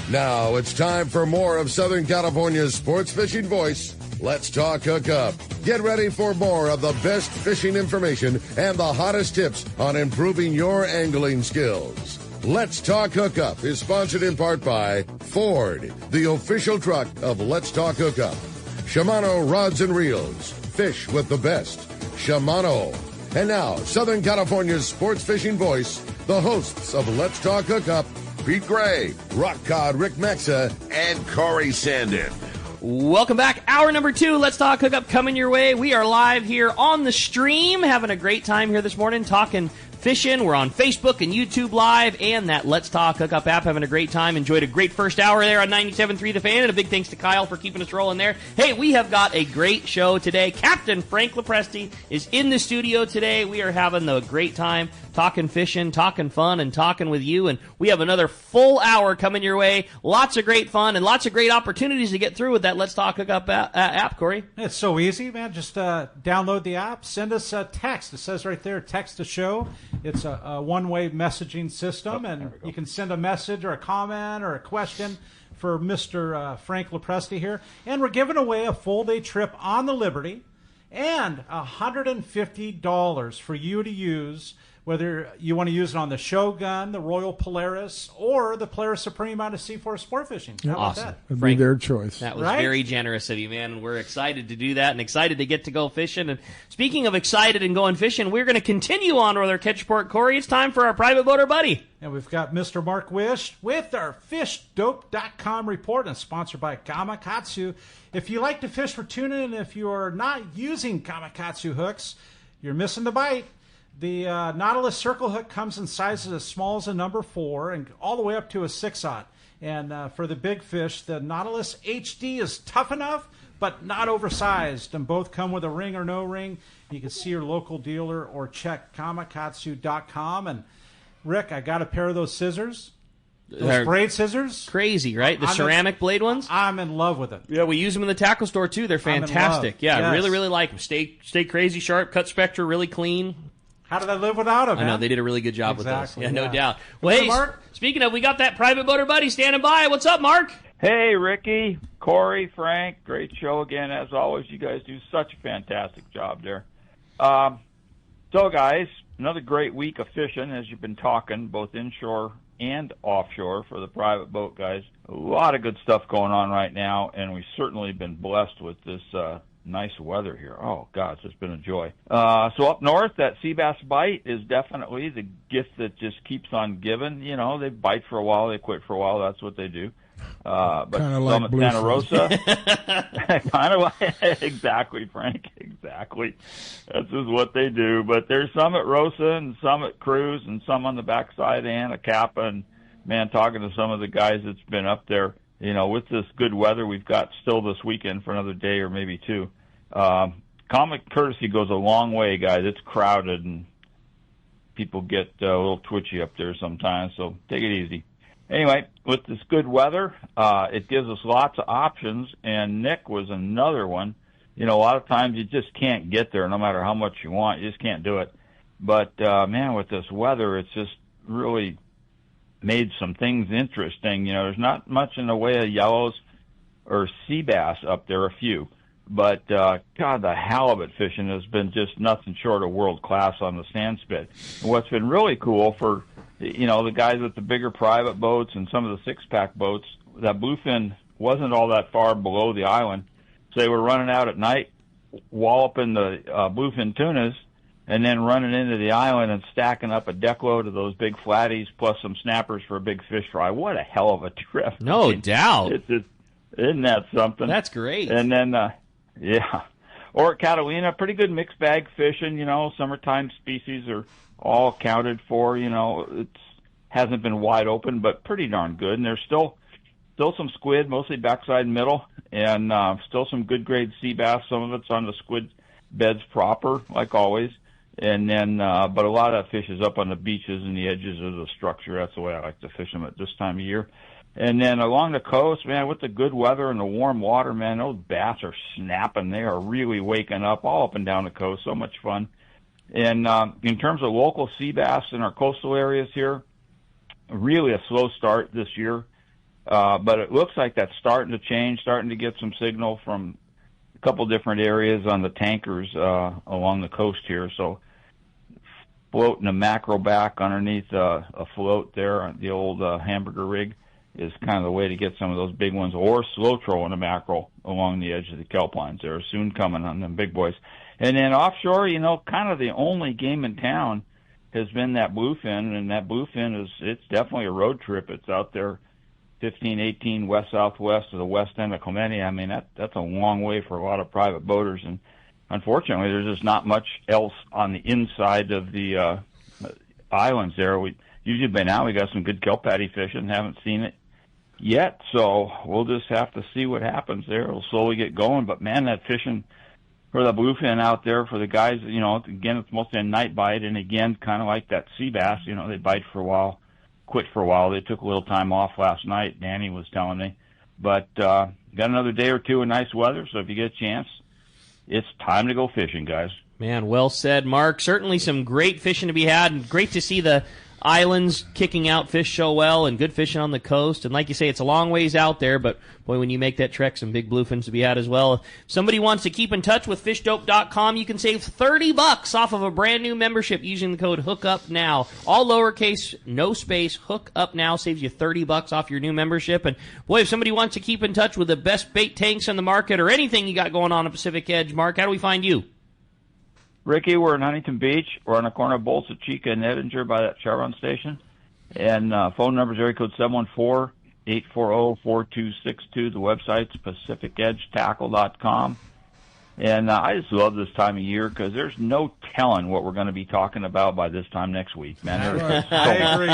Now it's time for more of Southern California's sports fishing voice. Let's talk Hookup. Get ready for more of the best fishing information and the hottest tips on improving your angling skills. Let's Talk Hookup is sponsored in part by Ford, the official truck of Let's Talk Hookup. Shimano Rods and Reels. Fish with the best. Shimano. And now, Southern California's sports fishing voice, the hosts of Let's Talk Hookup, Pete Gray, Rock Cod Rick Mexa, and Corey Sandin. Welcome back. Hour number 2, Let's Talk Hookup coming your way. We are live here on the stream, having a great time here this morning, talking fishing. We're on Facebook and YouTube Live and that Let's Talk Hookup app, having a great time. Enjoyed a great first hour there on 97.3 The Fan, and a big thanks to Kyle for keeping us rolling there. Hey, we have got a great show today. Captain Frank Preste is in the studio today. We are having a great time talking fishing, talking fun, and talking with you, and we have another full hour coming your way. Lots of great fun and lots of great opportunities to get through with that Let's Talk Hookup app, Corey. It's so easy, man. Just download the app, send us a text. It says right there, text the show. It's a one-way messaging system, and you can send a message or a comment or a question for Mr. Frank Preste here. And we're giving away a full-day trip on the Liberty and $150 for you to use, whether you want to use it on the Shogun, the Royal Polaris, or the Polaris Supreme out of C4 Sport Fishing. How about Awesome. that? It'd Frank, be their choice. That was Right? very generous of you, man. And we're excited to do that and excited to get to go fishing. And speaking of excited and going fishing, we're going to continue on with our catch report. Corey, it's time for our private boater buddy. And we've got Mr. Mark Wish with our FishDope.com report, and sponsored by Gamakatsu. If you like to fish for tuna, and if you are not using Gamakatsu hooks, you're missing the bite. The Nautilus Circle hook comes in sizes as small as a number 4 and all the way up to a 6/0. And for the big fish, the Nautilus HD is tough enough, but not oversized. And both come with a ring or no ring. You can see your local dealer or check Gamakatsu.com. And Rick, I got a pair of those scissors. Those braid scissors. Crazy, right? The ceramic blade ones? I'm in love with it. Yeah, we use them in the tackle store, too. They're fantastic. Yeah, Yes. really, really like them. Stay crazy sharp, cut spectra, really clean. How did I live without them, I man? know, they did a really good job with those. Exactly, Yeah, no yeah. doubt. Well, hey, Mark? speaking of, we got that private boater buddy standing by. What's up, Mark? Hey, Ricky, Corey, Frank, great show again. As always, you guys do such a fantastic job there. So, guys, another great week of fishing, as you've been talking, both inshore and offshore for the private boat guys. A lot of good stuff going on right now, and we've certainly been blessed with this nice weather here. Oh, God, it's been a joy. So up north, that sea bass bite is definitely the gift that just keeps on giving. You know, they bite for a while, they quit for a while. That's what they do. But Kinda some like at Santa bluefin. Rosa, kind of like, exactly, Frank, exactly. That's just what they do. But there's some at Rosa and some at Cruz and some on the backside and a Kappa. And, man, talking to some of the guys that's been up there, you know, with this good weather we've got still this weekend for another day or maybe two. Common courtesy goes a long way, guys. It's crowded and people get a little twitchy up there sometimes, so take it easy. Anyway, with this good weather, it gives us lots of options, and Nick was another one. You know, a lot of times you just can't get there no matter how much you want. You just can't do it. But, man, with this weather, it's just really made some things interesting. You know, there's not much in the way of yellows or sea bass up there, a few. But, God, the halibut fishing has been just nothing short of world class on the sand spit. And what's been really cool for, you know, the guys with the bigger private boats and some of the six-pack boats, that bluefin wasn't all that far below the island. So they were running out at night, walloping the bluefin tunas, and then running into the island and stacking up a deck load of those big flatties plus some snappers for a big fish fry. What a hell of a trip. No doubt. It's just, isn't that something? That's great. And then, yeah. Or at Catalina, pretty good mixed bag fishing, you know, summertime species are all accounted for, you know. It hasn't been wide open, but pretty darn good. And there's still some squid, mostly backside and middle, and still some good grade sea bass. Some of it's on the squid beds proper, like always. And then, but a lot of fish is up on the beaches and the edges of the structure. That's the way I like to fish them at this time of year. And then along the coast, man, with the good weather and the warm water, man, those bass are snapping. They are really waking up all up and down the coast. So much fun. And in terms of local sea bass in our coastal areas here, really a slow start this year. But it looks like that's starting to change, starting to get some signal from a couple different areas on the tankers along the coast here. So floating a macro back underneath a float there on the old hamburger rig is kind of the way to get some of those big ones, or slow trolling a mackerel along the edge of the kelp lines. They're soon coming on them big boys. And then offshore, kind of the only game in town has been that bluefin, and that bluefin it's definitely a road trip. It's out there 15, 18 west-southwest of the west end of Clemente. I mean, that's a long way for a lot of private boaters, and unfortunately, there's just not much else on the inside of the islands there. Usually by now we got some good kelp patty fishing, haven't seen it yet, so we'll just have to see what happens there. It'll slowly get going, but man, that fishing for the bluefin out there for the guys, again, it's mostly a night bite, and again, kind of like that sea bass, they bite for a while, quit for a while. They took a little time off last night, Danny was telling me, but got another day or two of nice weather, so if you get a chance, it's time to go fishing, guys. Man, well said, Mark. Certainly some great fishing to be had, and great to see the islands kicking out fish so well, and good fishing on the coast. And like you say, it's a long ways out there, but boy, when you make that trek, some big bluefins to be had as well. If somebody wants to keep in touch with fishdope.com, you can save $30 off of a brand new membership using the code HOOKUPNOW. All lowercase, no space. HOOKUPNOW saves you $30 off your new membership. And boy, if somebody wants to keep in touch with the best bait tanks on the market or anything you got going on at Pacific Edge, Mark, how do we find you? Ricky, we're in Huntington Beach. We're on the corner of Bolsa Chica and Edinger by that Chevron station. And phone number is area code 714-840-4262. The website's pacificedgetackle.com. And I just love this time of year because there's no telling what we're going to be talking about by this time next week, man. I agree.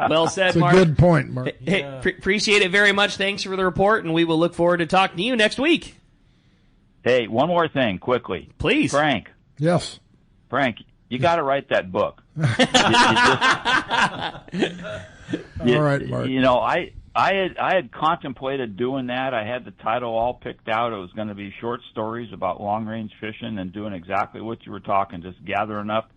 Well said, That's Mark. a good point, Mark. Hey, appreciate it very much. Thanks for the report, and we will look forward to talking to you next week. Hey, one more thing, quickly. Please. Frank, Yes. you got to write that book. All right, Mark. I had contemplated doing that. I had the title all picked out. It was going to be short stories about long-range fishing and doing exactly what you were talking, just gathering up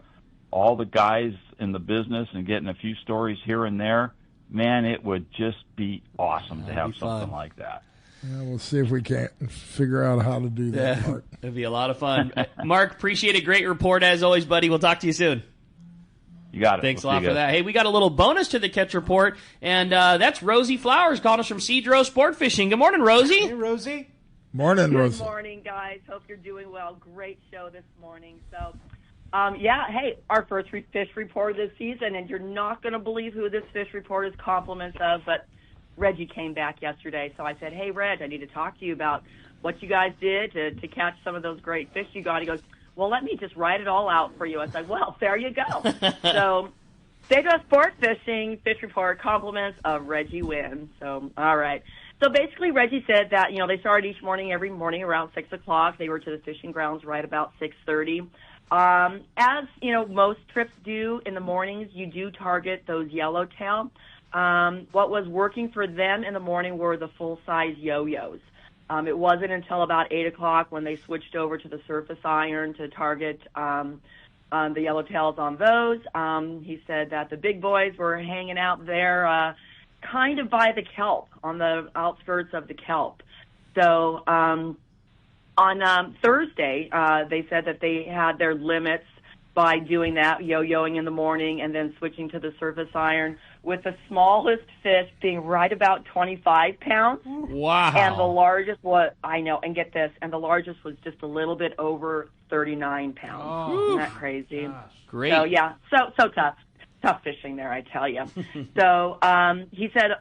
all the guys in the business and getting a few stories here and there. Man, it would just be awesome to have something like that. Yeah, we'll see if we can't figure out how to do that, Mark. It'd be a lot of fun. Mark, appreciate a great report as always, buddy. We'll talk to you soon. You got it. Thanks a lot for that. Hey, we got a little bonus to the catch report, and that's Rosie Flowers calling us from Cedro Sport Fishing. Good morning, Rosie. Hey, Rosie. Morning, Rosie. Good morning, guys. Hope you're doing well. Great show this morning. So, hey, our first fish report of this season, and you're not going to believe who this fish report is compliments of, but Reggie came back yesterday, so I said, hey, Reg, I need to talk to you about what you guys did to catch some of those great fish you got. He goes, well, let me just write it all out for you. I said, well, there you go. So, Cedro Sport Fishing fish report compliments of Reggie Wynn. So, all right. So, basically, Reggie said that, they started each morning, every morning around 6 o'clock. They were to the fishing grounds right about 6:30. As, most trips do in the mornings, you do target those yellowtail. What was working for them in the morning were the full-size yo-yos. It wasn't until about 8 o'clock when they switched over to the surface iron to target the yellowtails on those. He said that the big boys were hanging out there kind of by the kelp, on the outskirts of the kelp. So on Thursday, they said that they had their limits by doing that, yo-yoing in the morning and then switching to the surface iron, with the smallest fish being right about 25 pounds. Wow. And the largest was, I know, and get this, and the largest was just a little bit over 39 pounds. Oh, Isn't that crazy? gosh. Great. So, yeah, so tough. Tough fishing there, I tell you. So he said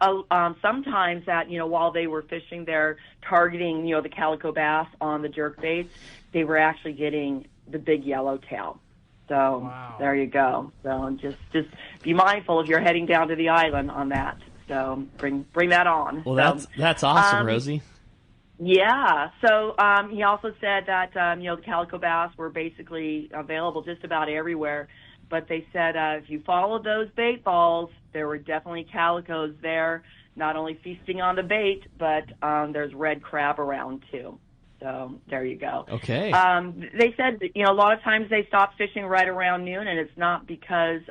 sometimes that, while they were fishing there, targeting, the calico bass on the jerk baits, they were actually getting the big yellowtail. So Wow. There you go. So just be mindful if you're heading down to the island on that. So bring that on. Well, so, that's awesome, Rosie. Yeah. So he also said that the calico bass were basically available just about everywhere. But they said if you followed those bait balls, there were definitely calicos there, not only feasting on the bait, but there's red crab around too. So there you go. Okay. They said that, a lot of times they stop fishing right around noon, and it's not because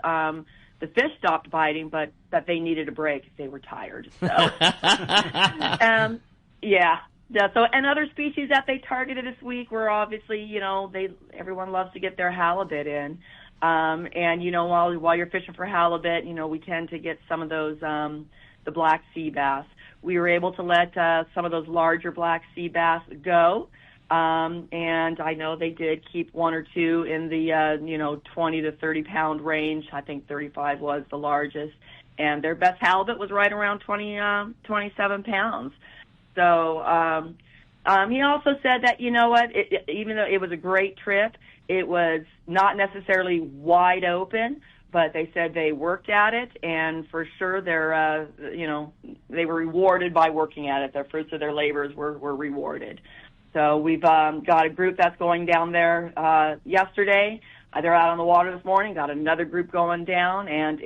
the fish stopped biting, but that they needed a break if they were tired. So, yeah. So, and other species that they targeted this week were obviously, everyone loves to get their halibut in. And, while you're fishing for halibut, we tend to get some of those, the black sea bass. We were able to let some of those larger black sea bass go. And I know they did keep one or two in the, 20 to 30 pound range. I think 35 was the largest. And their best halibut was right around 27 pounds. So, he also said that, even though it was a great trip, it was not necessarily wide open, but they said they worked at it, and for sure they're, they were rewarded by working at it. The fruits of their labors were rewarded. So we've got a group that's going down there yesterday. They're out on the water this morning. Got another group going down, and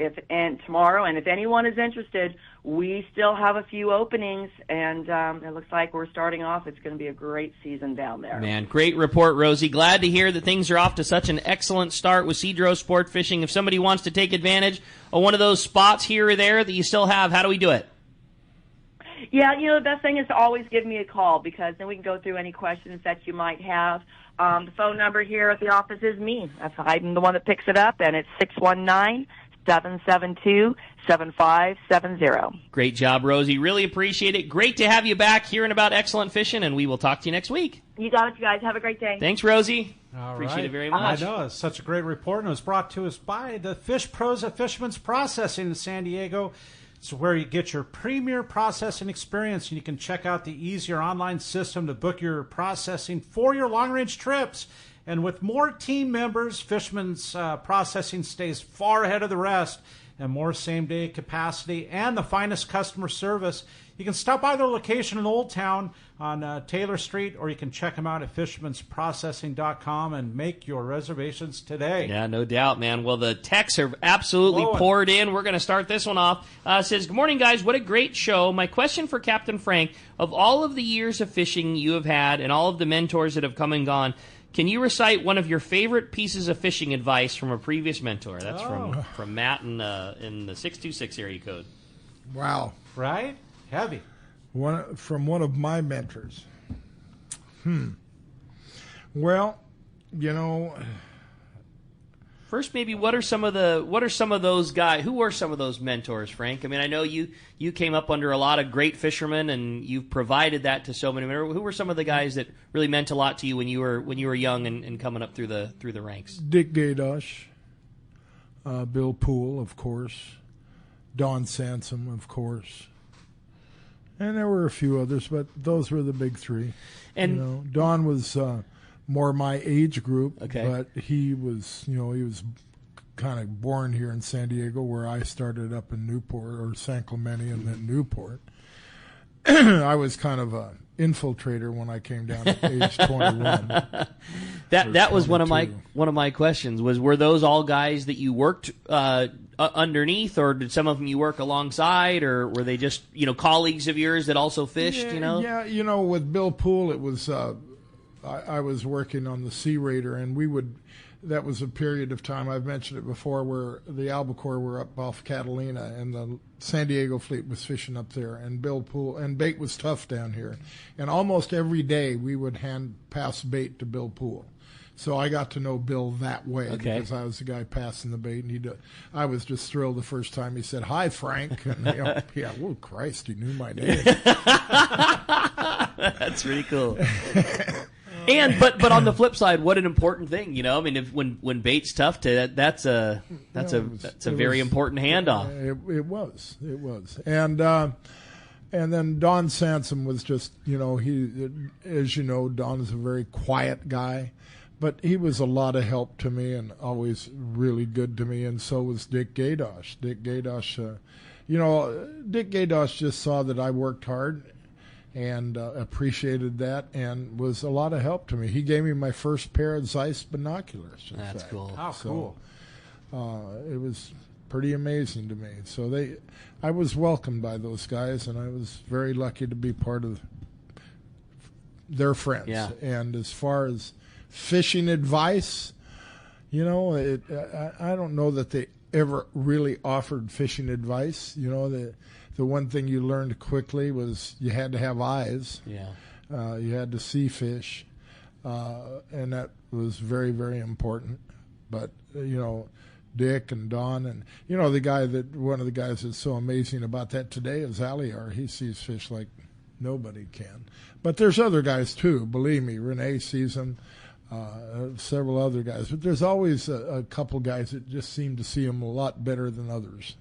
tomorrow. And if anyone is interested, we still have a few openings, and it looks like we're starting off. It's going to be a great season down there. Man, great report, Rosie. Glad to hear that things are off to such an excellent start with Cedro Sport Fishing. If somebody wants to take advantage of one of those spots here or there that you still have, how do we do it? Yeah, the best thing is to always give me a call, because then we can go through any questions that you might have. The phone number here at the office is me. I'm the one that picks it up, and it's 619-772-7570. Great job, Rosie. Really appreciate it. Great to have you back hearing about excellent fishing, and we will talk to you next week. You got it, you guys. Have a great day. Thanks, Rosie. All appreciate right. it very much. I know. It's such a great report, and it was brought to us by the Fish Pros at Fisherman's Processing in San Diego. It's where you get your premier processing experience, and you can check out the easier online system to book your processing for your long-range trips. And with more team members, Fisherman's Processing stays far ahead of the rest, and more same-day capacity and the finest customer service. You can stop by their location in Old Town on Taylor Street, or you can check them out at fishermansprocessing.com and make your reservations today. Yeah, no doubt, man. Well, the texts are absolutely poured in. We're going to start this one off. Says, good morning, guys. What a great show. My question for Captain Frank, of all of the years of fishing you have had and all of the mentors that have come and gone, can you recite one of your favorite pieces of fishing advice from a previous mentor? That's from Matt in the 626 area code. Wow. Right? Heavy. From one of my mentors. Well, first, maybe what are some of those guys? Who were some of those mentors, Frank? I mean, I know you came up under a lot of great fishermen, and you've provided that to so many. Who were some of the guys that really meant a lot to you when you were young and coming up through the ranks? Dick Gaydosh, Bill Poole, of course, Don Sansom, of course. And there were a few others, but those were the big three. And Don was more my age group, but he was kind of born here in San Diego, where I started up in Newport, or San Clemente, and then Newport. I was kind of a infiltrator when I came down at age 21. That was one of my questions. Were those all guys that you worked underneath, or did some of them you work alongside, or were they just colleagues of yours that also fished? Yeah, with Bill Poole, it was I was working on the Sea Raider, and that was a period of time, I've mentioned it before, where the albacore were up off Catalina, and the San Diego fleet was fishing up there, and Bill Poole, and bait was tough down here. And almost every day we would hand pass bait to Bill Poole. So I got to know Bill that way, because I was the guy passing the bait, and I was just thrilled the first time he said, "Hi, Frank." And oh Christ, he knew my name. That's pretty cool. And but on the flip side, what an important thing, I mean, when bait's tough, that's a very important handoff. It was, and then Don Sansom was just, he, as you know, Don is a very quiet guy, but he was a lot of help to me and always really good to me, and so was Dick Gaydosh. Dick Gaydosh just saw that I worked hard and appreciated that, and was a lot of help to me. He gave me my first pair of Zeiss binoculars. That's cool. How cool. It was pretty amazing to me. So I was welcomed by those guys, and I was very lucky to be part of their friends. Yeah. And as far as fishing advice, I don't know that ever really offered fishing advice. You know, the one thing you learned quickly was you had to have eyes. Yeah. You had to see fish, and that was very, very important. But, you know, Dick and Don and, you know, one of the guys that's so amazing about that today is Aliar. He sees fish like nobody can. But there's other guys, too. Believe me, Renee sees them, several other guys. But there's always a couple guys that just seem to see them a lot better than others.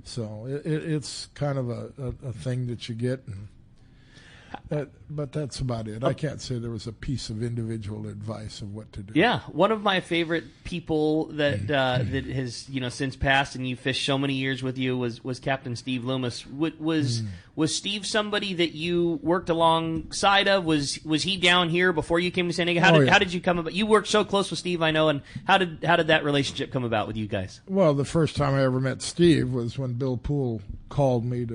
So it's kind of a thing that you get. But that's about it. I can't say there was a piece of individual advice of what to do. Yeah, one of my favorite people that that has since passed, and you fished so many years with you, was Captain Steve Loomis. Was Steve somebody that you worked alongside of? Was he down here before you came to San Diego? How did you come about? You worked so close with Steve, I know. And how did that relationship come about with you guys? Well, the first time I ever met Steve was when Bill Poole called me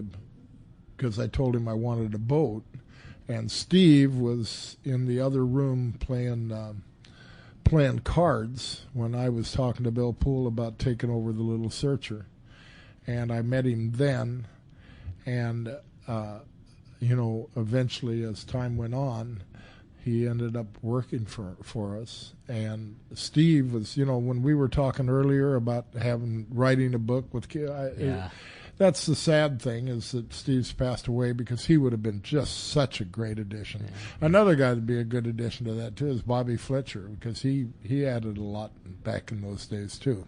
because I told him I wanted a boat. And Steve was in the other room playing cards when I was talking to Bill Poole about taking over the Little Searcher. And I met him then. And, eventually as time went on, he ended up working for us. And Steve was, when we were talking earlier about writing a book with kids, that's the sad thing, is that Steve's passed away, because he would have been just such a great addition. Yeah. Another guy that'd be a good addition to that too is Bobby Fletcher, because he added a lot back in those days too.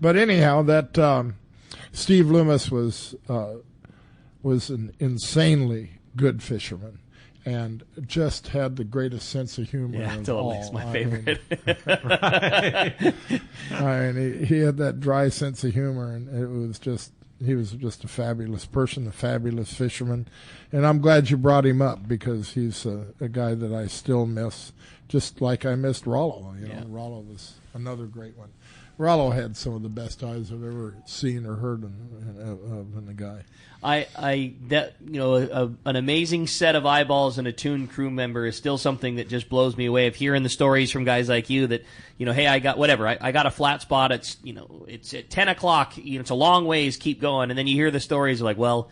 But anyhow, that Steve Loomis was an insanely good fisherman, and just had the greatest sense of humor. Yeah, of totally. all. It's my favorite. I mean, he had that dry sense of humor, and he was just a fabulous person, a fabulous fisherman. And I'm glad you brought him up, because he's a guy that I still miss, just like I missed Rollo. Rollo was another great one. Rollo had some of the best eyes I've ever seen or heard in a guy. An amazing set of eyeballs and a tuned crew member is still something that just blows me away. Of hearing the stories from guys like you that, hey, I got whatever, I got a flat spot. It's at 10 o'clock. It's a long ways. Keep going, and then you hear the stories like, well,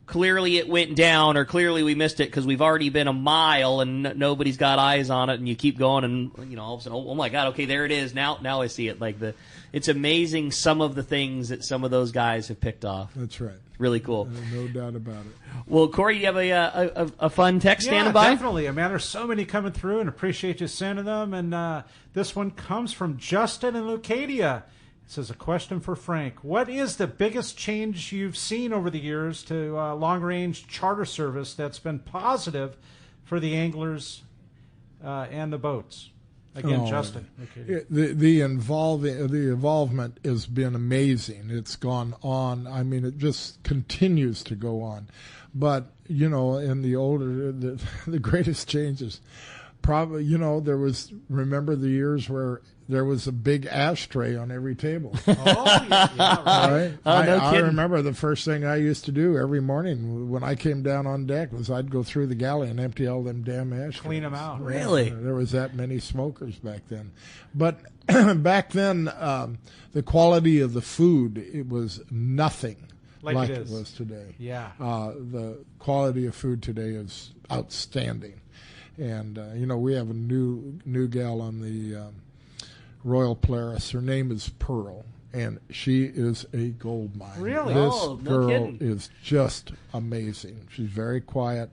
clearly it went down, or clearly we missed it because we've already been a mile and nobody's got eyes on it, and you keep going, and all of a sudden, oh my God, okay, there it is. Now I see it. It's amazing some of the things that some of those guys have picked off. That's right. Really cool. No doubt about it. Well, Corey, you have a fun text standing by? Yeah, definitely. Man, there's so many coming through, and appreciate you sending them. And this one comes from Justin in Leucadia. It says, a question for Frank. What is the biggest change you've seen over the years to long-range charter service that's been positive for the anglers and the boats? Again, Justin. Okay. The involvement has been amazing. It's gone on. I mean, it just continues to go on. But, in the older, the greatest changes, probably, remember the years where there was a big ashtray on every table. Oh, yeah, right. Oh, I remember the first thing I used to do every morning when I came down on deck was I'd go through the galley and empty all them damn ashtrays. Clean them out. Really? There was that many smokers back then. But back then, the quality of the food, it was nothing like it was today. Yeah. The quality of food today is outstanding. And, we have a new gal on the Royal Polaris. Her name is Pearl, and she is a gold mine. Really? This girl kidding. is just amazing. She's very quiet,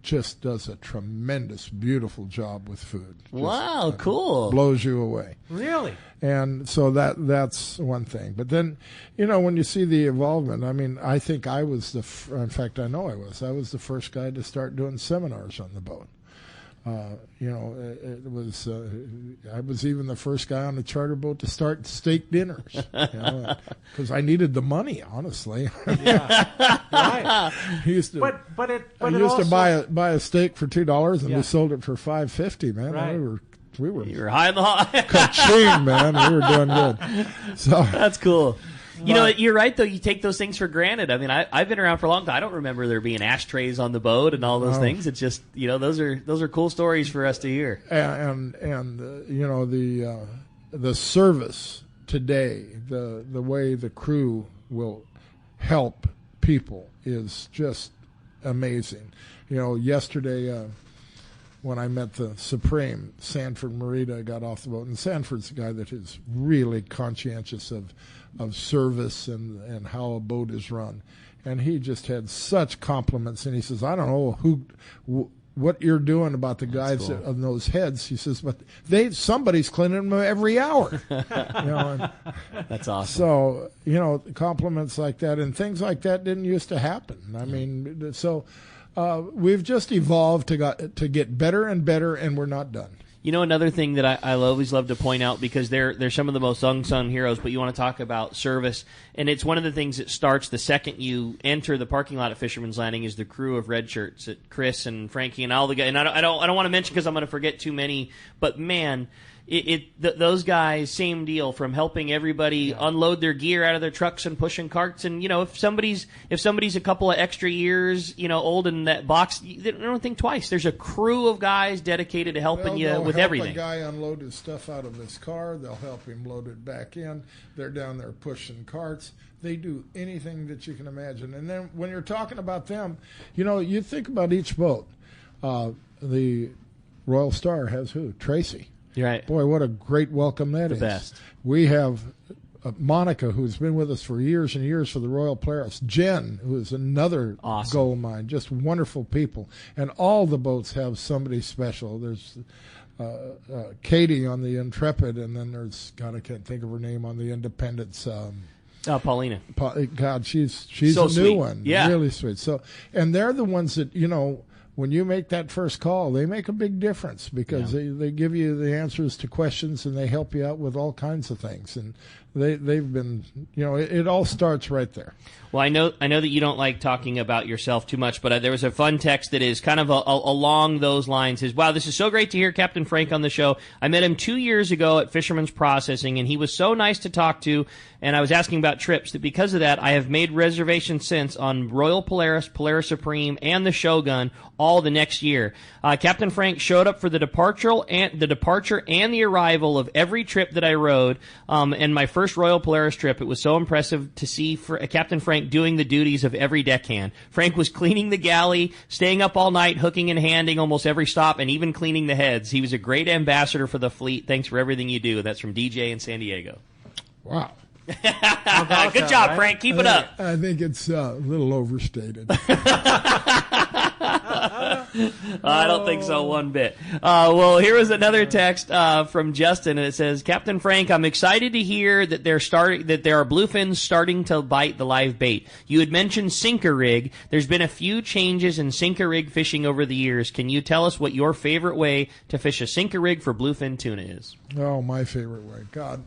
just does a tremendous, beautiful job with food. Wow, cool. Blows you away. Really? And so that's one thing. But then, when you see the involvement, I mean, I think I was in fact, I know I was the first guy to start doing seminars on the boat. It was. I was even the first guy on the charter boat to start steak dinners, because I needed the money. Honestly, yeah, right. He used to, I used to buy a steak for $2, and we sold it for $5.50. Man, right. we were You were high in the high. Ka-ching, man. We were doing good. So that's cool. You're right, though. You take those things for granted. I mean, I've been around for a long time. I don't remember there being ashtrays on the boat and all those things. It's just, those are cool stories for us to hear. And the service today, the way the crew will help people is just amazing. Yesterday when I met the Supreme, Sanford Morita got off the boat, and Sanford's a guy that is really conscientious of service and how a boat is run. And he just had such compliments, and he says, I don't know what you're doing about the guys cool. on those heads. He says, but somebody's cleaning them every hour. That's awesome. So, compliments like that and things like that didn't used to happen. I mean, so we've just evolved to get better and better, and we're not done. Another thing that I always love to point out, because they're some of the most unsung heroes, but you want to talk about service, and it's one of the things that starts the second you enter the parking lot at Fisherman's Landing is the crew of red shirts, Chris and Frankie and all the guys. And I don't want to mention because I'm going to forget too many, but man, those guys, same deal, from helping everybody unload their gear out of their trucks and pushing carts. And if somebody's a couple of extra years old in that box, they don't think twice. There's a crew of guys dedicated to helping you with everything. They'll help a guy unload his stuff out of his car. They'll help him load it back in. They're down there pushing carts. They do anything that you can imagine. And then when you're talking about them, you think about each boat. The Royal Star has who? Tracy. You're right. Boy, what a great welcome that is. The best. We have Monica, who's been with us for years and years for the Royal Polaris. Jen, who is another awesome. gold mine. Just wonderful people. And all the boats have somebody special. There's Katie on the Intrepid, and then there's, God, I can't think of her name, on the Independence. Paulina. God, she's so a sweet. new one. Yeah. Really sweet. So, and they're the ones that, when you make that first call, they make a big difference because they give you the answers to questions, and they help you out with all kinds of things. And they've been, it all starts right there. Well, I know that you don't like talking about yourself too much, but there was a fun text that is kind of along those lines. Says, wow, this is so great to hear Captain Frank on the show. I met him 2 years ago at Fisherman's Processing, and he was so nice to talk to, and I was asking about trips. That because of that, I have made reservations since on Royal Polaris, Polaris Supreme, and the Shogun all the next year. Captain Frank showed up for the departure and the arrival of every trip that I rode, and my first Royal Polaris trip. It was so impressive to see Captain Frank doing the duties of every deckhand. Frank was cleaning the galley, staying up all night, hooking and handing almost every stop, and even cleaning the heads. He was a great ambassador for the fleet. Thanks for everything you do. That's from DJ in San Diego. Wow. Good job, right? Frank. Keep it up. I think it's a little overstated. I don't think so one bit. Well, here was another text from Justin, and it says, Captain Frank, I'm excited to hear that there are bluefins starting to bite the live bait. You had mentioned sinker rig. There's been a few changes in sinker rig fishing over the years. Can you tell us what your favorite way to fish a sinker rig for bluefin tuna is? Oh, my favorite way. God.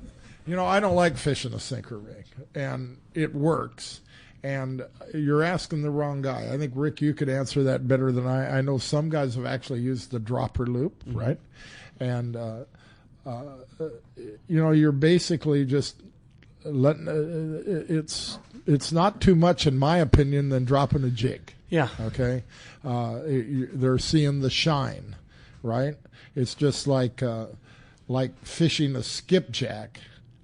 I don't like fishing a sinker rig, and it works. And you're asking the wrong guy. I think, Rick, you could answer that better than I. I know some guys have actually used the dropper loop, right? And, you're basically just letting it's not too much, in my opinion, than dropping a jig. Yeah. Okay? They're seeing the shine, right? It's just like fishing a skipjack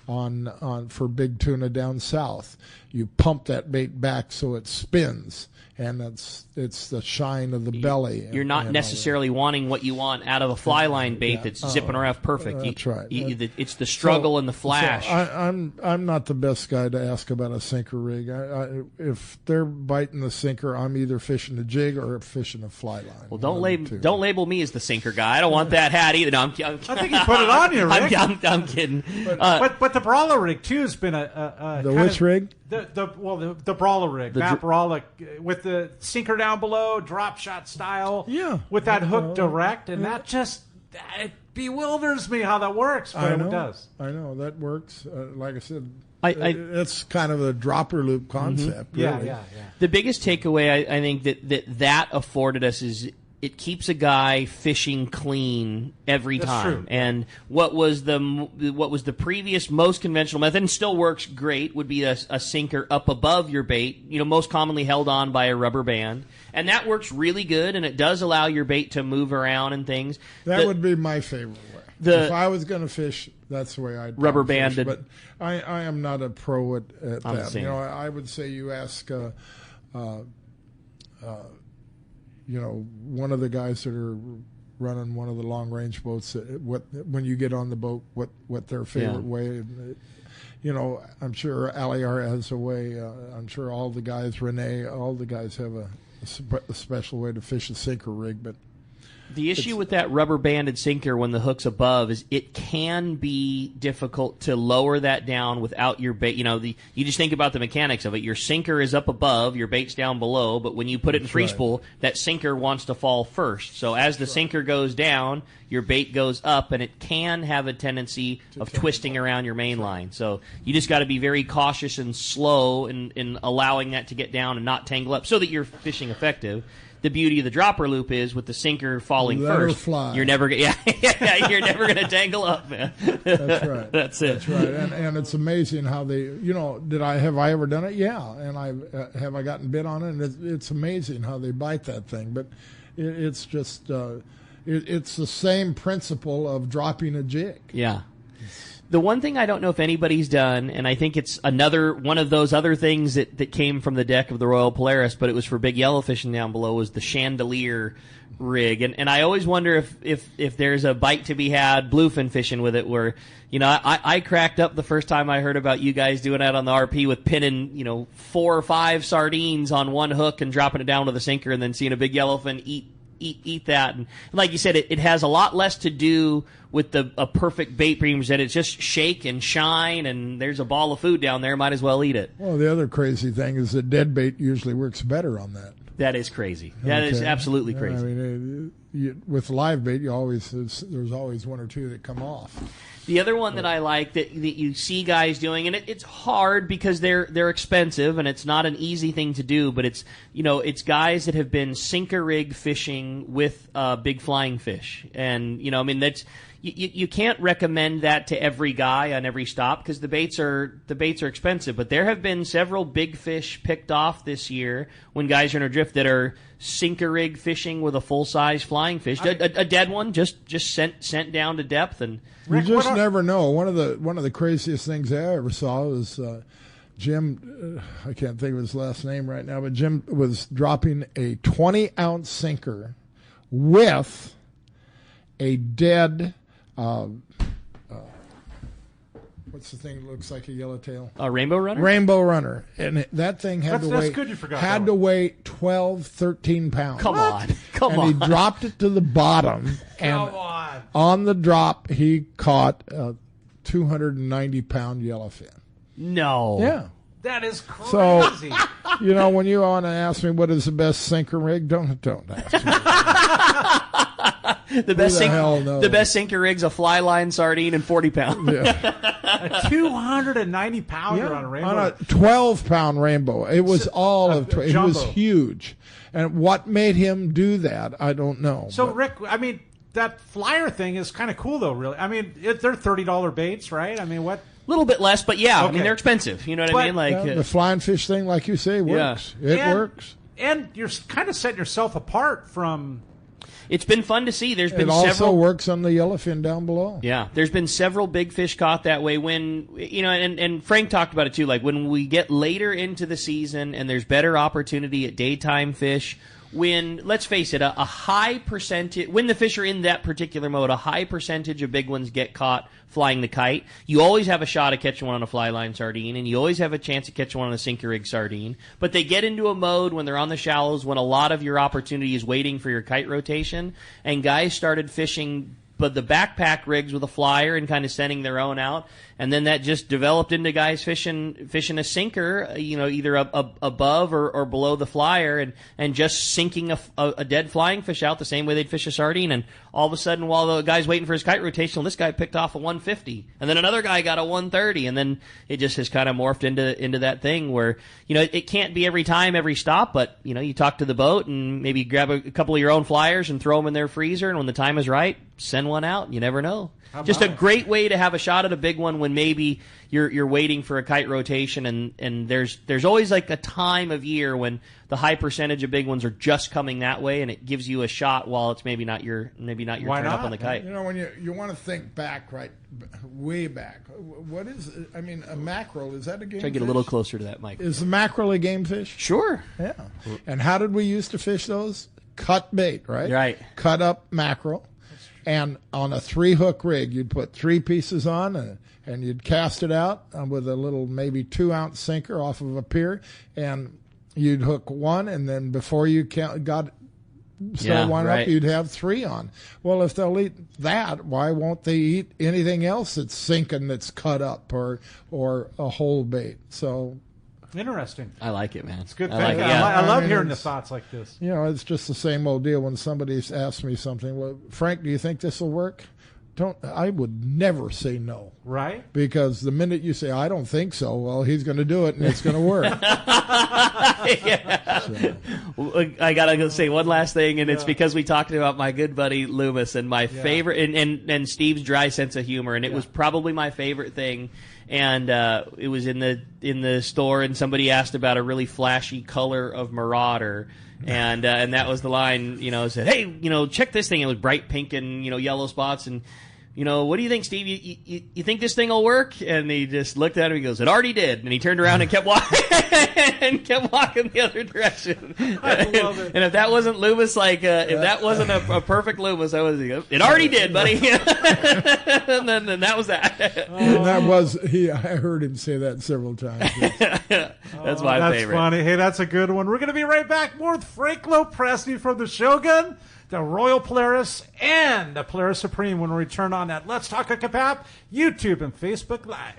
for big tuna down south. You pump that bait back so it spins, and it's the shine of the belly. You're not necessarily wanting what you want out of a fly line bait that's zipping around perfect. That's right. It's the struggle and the flash. So I'm not the best guy to ask about a sinker rig. If they're biting the sinker, I'm either fishing a jig or fishing a fly line. Well, don't label me as the sinker guy. I don't want that hat either. No, I think you put it on you, Rick. I'm kidding. But the brawler rig too has been a which rig? The brawler rig, Matt Brawler, with the sinker down below, drop shot style, with that hook direct, and that just it bewilders me how that works, but it does. I know that works. Like I said, it's kind of a dropper loop concept. Mm-hmm. Really. Yeah. The biggest takeaway I think that afforded us is it keeps a guy fishing clean every time. True. And what was the previous most conventional method, and still works great, would be a sinker up above your bait, most commonly held on by a rubber band. And that works really good, and it does allow your bait to move around and things. That would be my favorite way. If I was going to fish, that's the way I'd rubber fish. banded. But I am not a pro at that. Same. I would say you ask, one of the guys that are running one of the long range boats, when you get on the boat, what their favorite way. I'm sure Aliar has a way. I'm sure all the guys, Renee, all the guys have a special way to fish a sinker rig. But the issue with that rubber banded sinker when the hook's above is it can be difficult to lower that down without your bait. You just think about the mechanics of it. Your sinker is up above, your bait's down below, but when you put it in free spool, that sinker wants to fall first. So as the sinker goes down, your bait goes up, and it can have a tendency of twisting around your main line. So you just got to be very cautious and slow in allowing that to get down and not tangle up so that you're fishing effective. The beauty of the dropper loop is with the sinker falling first, you're never you're never going to tangle up, man. That's right. That's it. That's right. And it's amazing how they, have I ever done it? Yeah. And have I gotten bit on it? And it's amazing how they bite that thing. But it's just it's the same principle of dropping a jig. Yeah. The one thing I don't know if anybody's done, and I think it's another one of those other things that came from the deck of the Royal Polaris, but it was for big yellow fishing down below, was the chandelier rig. And I always wonder if there's a bite to be had bluefin fishing with it where, I cracked up the first time I heard about you guys doing that on the RP with pinning, 4 or 5 sardines on one hook and dropping it down with a sinker and then seeing a big yellowfin eat that. And like you said, it has a lot less to do with a perfect bait beam that it's just shake and shine and there's a ball of food down there, might as well eat it. Well, the other crazy thing is that dead bait usually works better on that. That is crazy. That is absolutely crazy. I mean, with live bait, there's always 1 or 2 that come off. The other one that I like that you see guys doing, and it's hard because they're expensive and it's not an easy thing to do, but it's guys that have been sinker rig fishing with big flying fish, and that's. You can't recommend that to every guy on every stop because the baits are expensive. But there have been several big fish picked off this year when guys are in a drift that are sinker rig fishing with a full size flying fish, a dead one just sent down to depth. And you just never know. One of the craziest things I ever saw was Jim. I can't think of his last name right now, but Jim was dropping a 20-ounce sinker with a dead. What's the thing that looks like a yellowtail? A rainbow runner? Rainbow runner. And that thing had to weigh 12, 13 pounds. Come on. And he dropped it to the bottom. And on the drop, he caught a 290-pound yellowfin. No. Yeah. That is crazy. So, when you want to ask me what is the best sinker rig, don't ask me. The best sinker rig's a fly line sardine and 40 pound. Yeah. A 290 pounder on a rainbow. On a 12-pound rainbow. It was it was huge. And what made him do that, I don't know. So, Rick, that flyer thing is kind of cool, though, really. They're $30 baits, right? what? A little bit less, but yeah, okay. They're expensive. You know what I mean? Like the flying fish thing, like you say, works. Yeah. It works. And you're kind of setting yourself apart from... It's been fun to see. It also works on the yellowfin down below. Yeah, there's been several big fish caught that way when, and Frank talked about it too, like when we get later into the season and there's better opportunity at daytime fish, when, let's face it, a high percentage, when the fish are in that particular mode, a high percentage of big ones get caught flying the kite. You always have a shot at catching one on a fly line sardine, and you always have a chance at catching one on a sinker rig sardine. But they get into a mode when they're on the shallows, when a lot of your opportunity is waiting for your kite rotation, and guys started fishing but the backpack rigs with a flyer and kind of sending their own out, and then that just developed into guys fishing a sinker, either above or below the flyer, and just sinking a dead flying fish out the same way they'd fish a sardine. And all of a sudden, while the guy's waiting for his kite rotation, this guy picked off a 150, and then another guy got a 130, and then it just has kind of morphed into that thing where it can't be every time, every stop, but you talk to the boat and maybe grab a couple of your own flyers and throw them in their freezer, and when the time is right, send one out. You never know. Just a great way to have a shot at a big one when maybe you're waiting for a kite rotation, and there's always like a time of year when the high percentage of big ones are just coming that way, and it gives you a shot while it's maybe not your turn up on the kite. You know, when you want to think back, right, way back. What is? I mean, a mackerel, is that a game? Try to get a little closer to that mic. Is the mackerel a game fish? Sure. Yeah. And how did we used to fish those? Cut bait, right? Right. Cut up mackerel. And on a 3-hook rig, you'd put 3 pieces on, and you'd cast it out with a little maybe 2-ounce sinker off of a pier, and you'd hook one, and then before you got one up, you'd have 3 on. Well, if they'll eat that, why won't they eat anything else that's sinking that's cut up or a whole bait? So. Interesting. I like it, man. It's good. I love hearing the thoughts like this. You know, it's just the same old deal when somebody asks me something. Well, Frank, do you think this will work? I would never say no. Right? Because the minute you say, I don't think so, well, he's going to do it and it's going to work. Well, I got to say one last thing, and it's because we talked about my good buddy Loomis and my favorite, and Steve's dry sense of humor, and it was probably my favorite thing. And it was in the store, and somebody asked about a really flashy color of Marauder. And that was the line, said, hey, check this thing. It was bright pink and, yellow spots. And, what do you think, Steve? You think this thing will work? And he just looked at him. He goes, it already did. And he turned around and kept walking the other direction. I love it. And if that wasn't Loomis, if that wasn't a perfect Loomis, it already did, buddy. and then that was that. And that was, I heard him say that several times. That's my favorite. That's funny. Hey, that's a good one. We're going to be right back. More with Frank Preste from the Shogun, the Royal Polaris, and the Polaris Supreme when we return on that Let's Talk Hookup app, YouTube, and Facebook Live.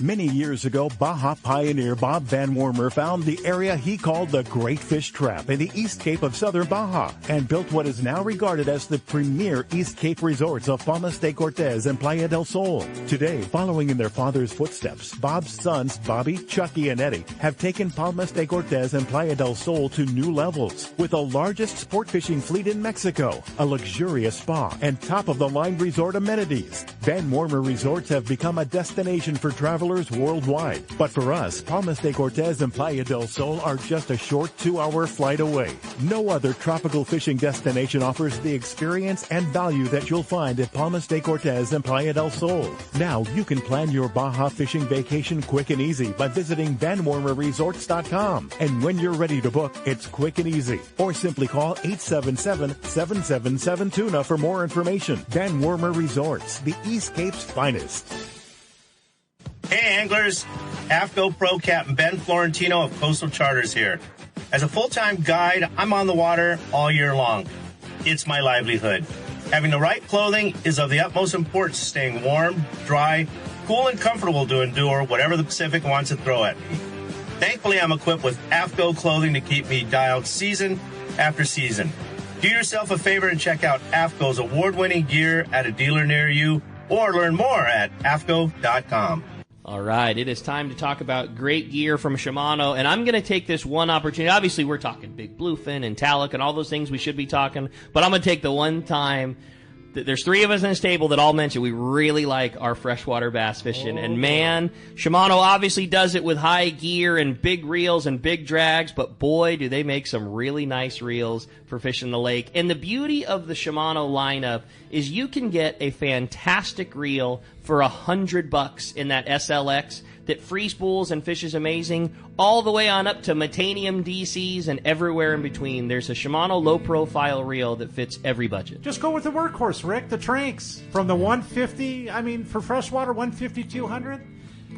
Many years ago, Baja pioneer Bob Van Wormer found the area he called the Great Fish Trap in the East Cape of southern Baja and built what is now regarded as the premier East Cape resorts of Palmas de Cortez and Playa del Sol. Today, following in their father's footsteps, Bob's sons, Bobby, Chucky, and Eddie, have taken Palmas de Cortez and Playa del Sol to new levels with the largest sport fishing fleet in Mexico, a luxurious spa, and top-of-the-line resort amenities. Van Wormer Resorts have become a destination for travelers worldwide. But for us, Palmas de Cortez and Playa del Sol are just a short 2-hour flight away. No other tropical fishing destination offers the experience and value that you'll find at Palmas de Cortez and Playa del Sol. Now you can plan your Baja fishing vacation quick and easy by visiting VanWormerResorts.com. And when you're ready to book, it's quick and easy. Or simply call 877-777-TUNA for more information. Van Wormer Resorts, the East Cape's finest. Hey anglers, AFCO Pro Captain Ben Florentino of Coastal Charters here. As a full-time guide, I'm on the water all year long. It's my livelihood. Having the right clothing is of the utmost importance, staying warm, dry, cool, and comfortable to endure whatever the Pacific wants to throw at me. Thankfully, I'm equipped with AFCO clothing to keep me dialed season after season. Do yourself a favor and check out AFCO's award-winning gear at a dealer near you, or learn more at AFCO.com. All right, it is time to talk about great gear from Shimano, and I'm going to take this one opportunity. Obviously, we're talking big bluefin and talc and all those things we should be talking, but I'm going to take the one time. There's 3 of us in this table that all mention we really like our freshwater bass fishing. And man, Shimano obviously does it with high gear and big reels and big drags, but boy, do they make some really nice reels for fishing the lake. And the beauty of the Shimano lineup is you can get a fantastic reel for $100 in that SLX that free spools and fishes amazing, all the way on up to Metanium DCs and everywhere in between. There's a Shimano low-profile reel that fits every budget. Just go with the workhorse, Rick, the Tranks. From the 150, for freshwater, 150, 200.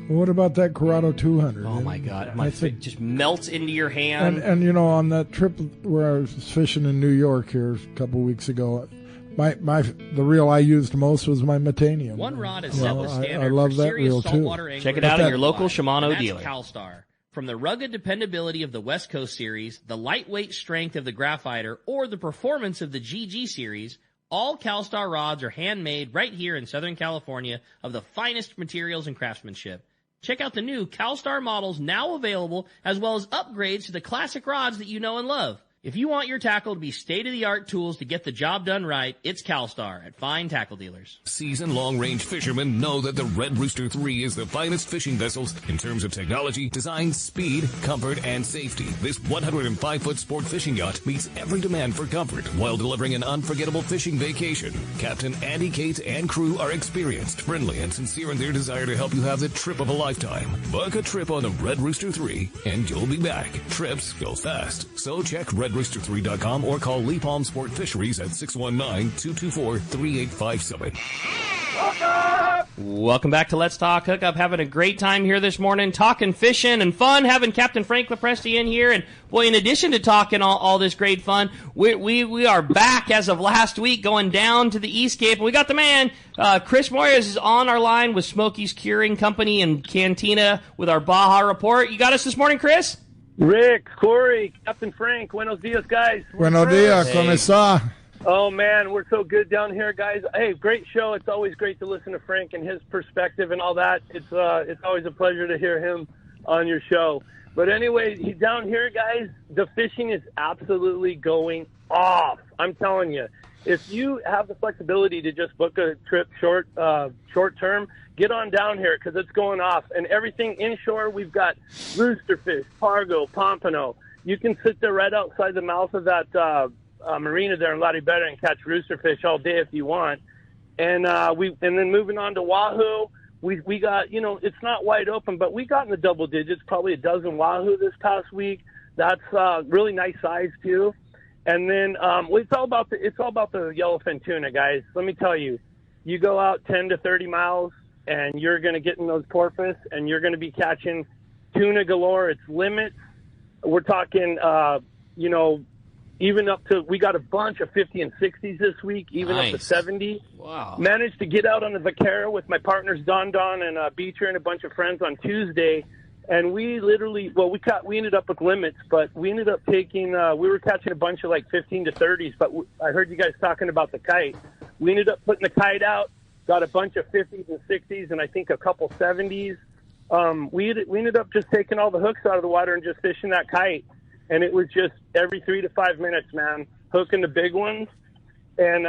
Well, what about that Corrado 200? Oh, my God. It just melts into your hand. And on that trip where I was fishing in New York here a couple weeks ago, the reel I used most was my Metanium. One rod is set with standard. I love for that reel too. Check it out at your local Shimano dealer. CalStar. From the rugged dependability of the West Coast series, the lightweight strength of the Graphiter, or the performance of the GG series, all CalStar rods are handmade right here in Southern California of the finest materials and craftsmanship. Check out the new CalStar models now available, as well as upgrades to the classic rods that you know and love. If you want your tackle to be state-of-the-art tools to get the job done right, it's CalStar at Fine Tackle Dealers. Seasoned long-range fishermen know that the Red Rooster 3 is the finest fishing vessels in terms of technology, design, speed, comfort, and safety. This 105-foot sport fishing yacht meets every demand for comfort while delivering an unforgettable fishing vacation. Captain Andy Cates and crew are experienced, friendly, and sincere in their desire to help you have the trip of a lifetime. Book a trip on the Red Rooster 3, and you'll be back. Trips go fast, so check redrooster3.com or call Lee Palm Sport Fisheries at 619-224-3857. Welcome back to Let's Talk Hookup. Having a great time here this morning, talking fishing and fun, having Captain Frank Preste in here. And, boy, in addition to talking all this great fun, we are back as of last week going down to the East Cape. And we got the man, Chris Moyers, is on our line with Smokey's Curing Company and Cantina with our Baja Report. You got us this morning, Chris? Rick, Corey, Captain Frank, buenos dias, guys. Buenos dias, ¿cómo está? Oh, man, we're so good down here, guys. Hey, great show. It's always great to listen to Frank and his perspective and all that. It's always a pleasure to hear him on your show. But anyway, down here, guys, the fishing is absolutely going off. I'm telling you. If you have the flexibility to just book a trip short term, get on down here because it's going off. And everything inshore, we've got roosterfish, pargo, pompano. You can sit there right outside the mouth of that marina there in La Ribera and catch roosterfish all day if you want. And then moving on to Wahoo, we got, it's not wide open, but we got in the double digits, probably a dozen Wahoo this past week. That's really nice size too. And then it's all about the yellowfin tuna, guys. Let me tell you, you go out 10 to 30 miles and you're going to get in those porpoise and you're going to be catching tuna galore. It's limits. We're talking, even up to, we got a bunch of 50 and 60s this week, even up to 70. Wow. Managed to get out on the Vaquero with my partners Don and Beecher and a bunch of friends on Tuesday. And we literally, we ended up with limits, but we ended up taking, we were catching a bunch of like 15 to 30s, but I heard you guys talking about the kite. We ended up putting the kite out, got a bunch of 50s and 60s, and I think a couple 70s. We ended up just taking all the hooks out of the water and just fishing that kite. And it was just every 3 to 5 minutes, man, hooking the big ones. And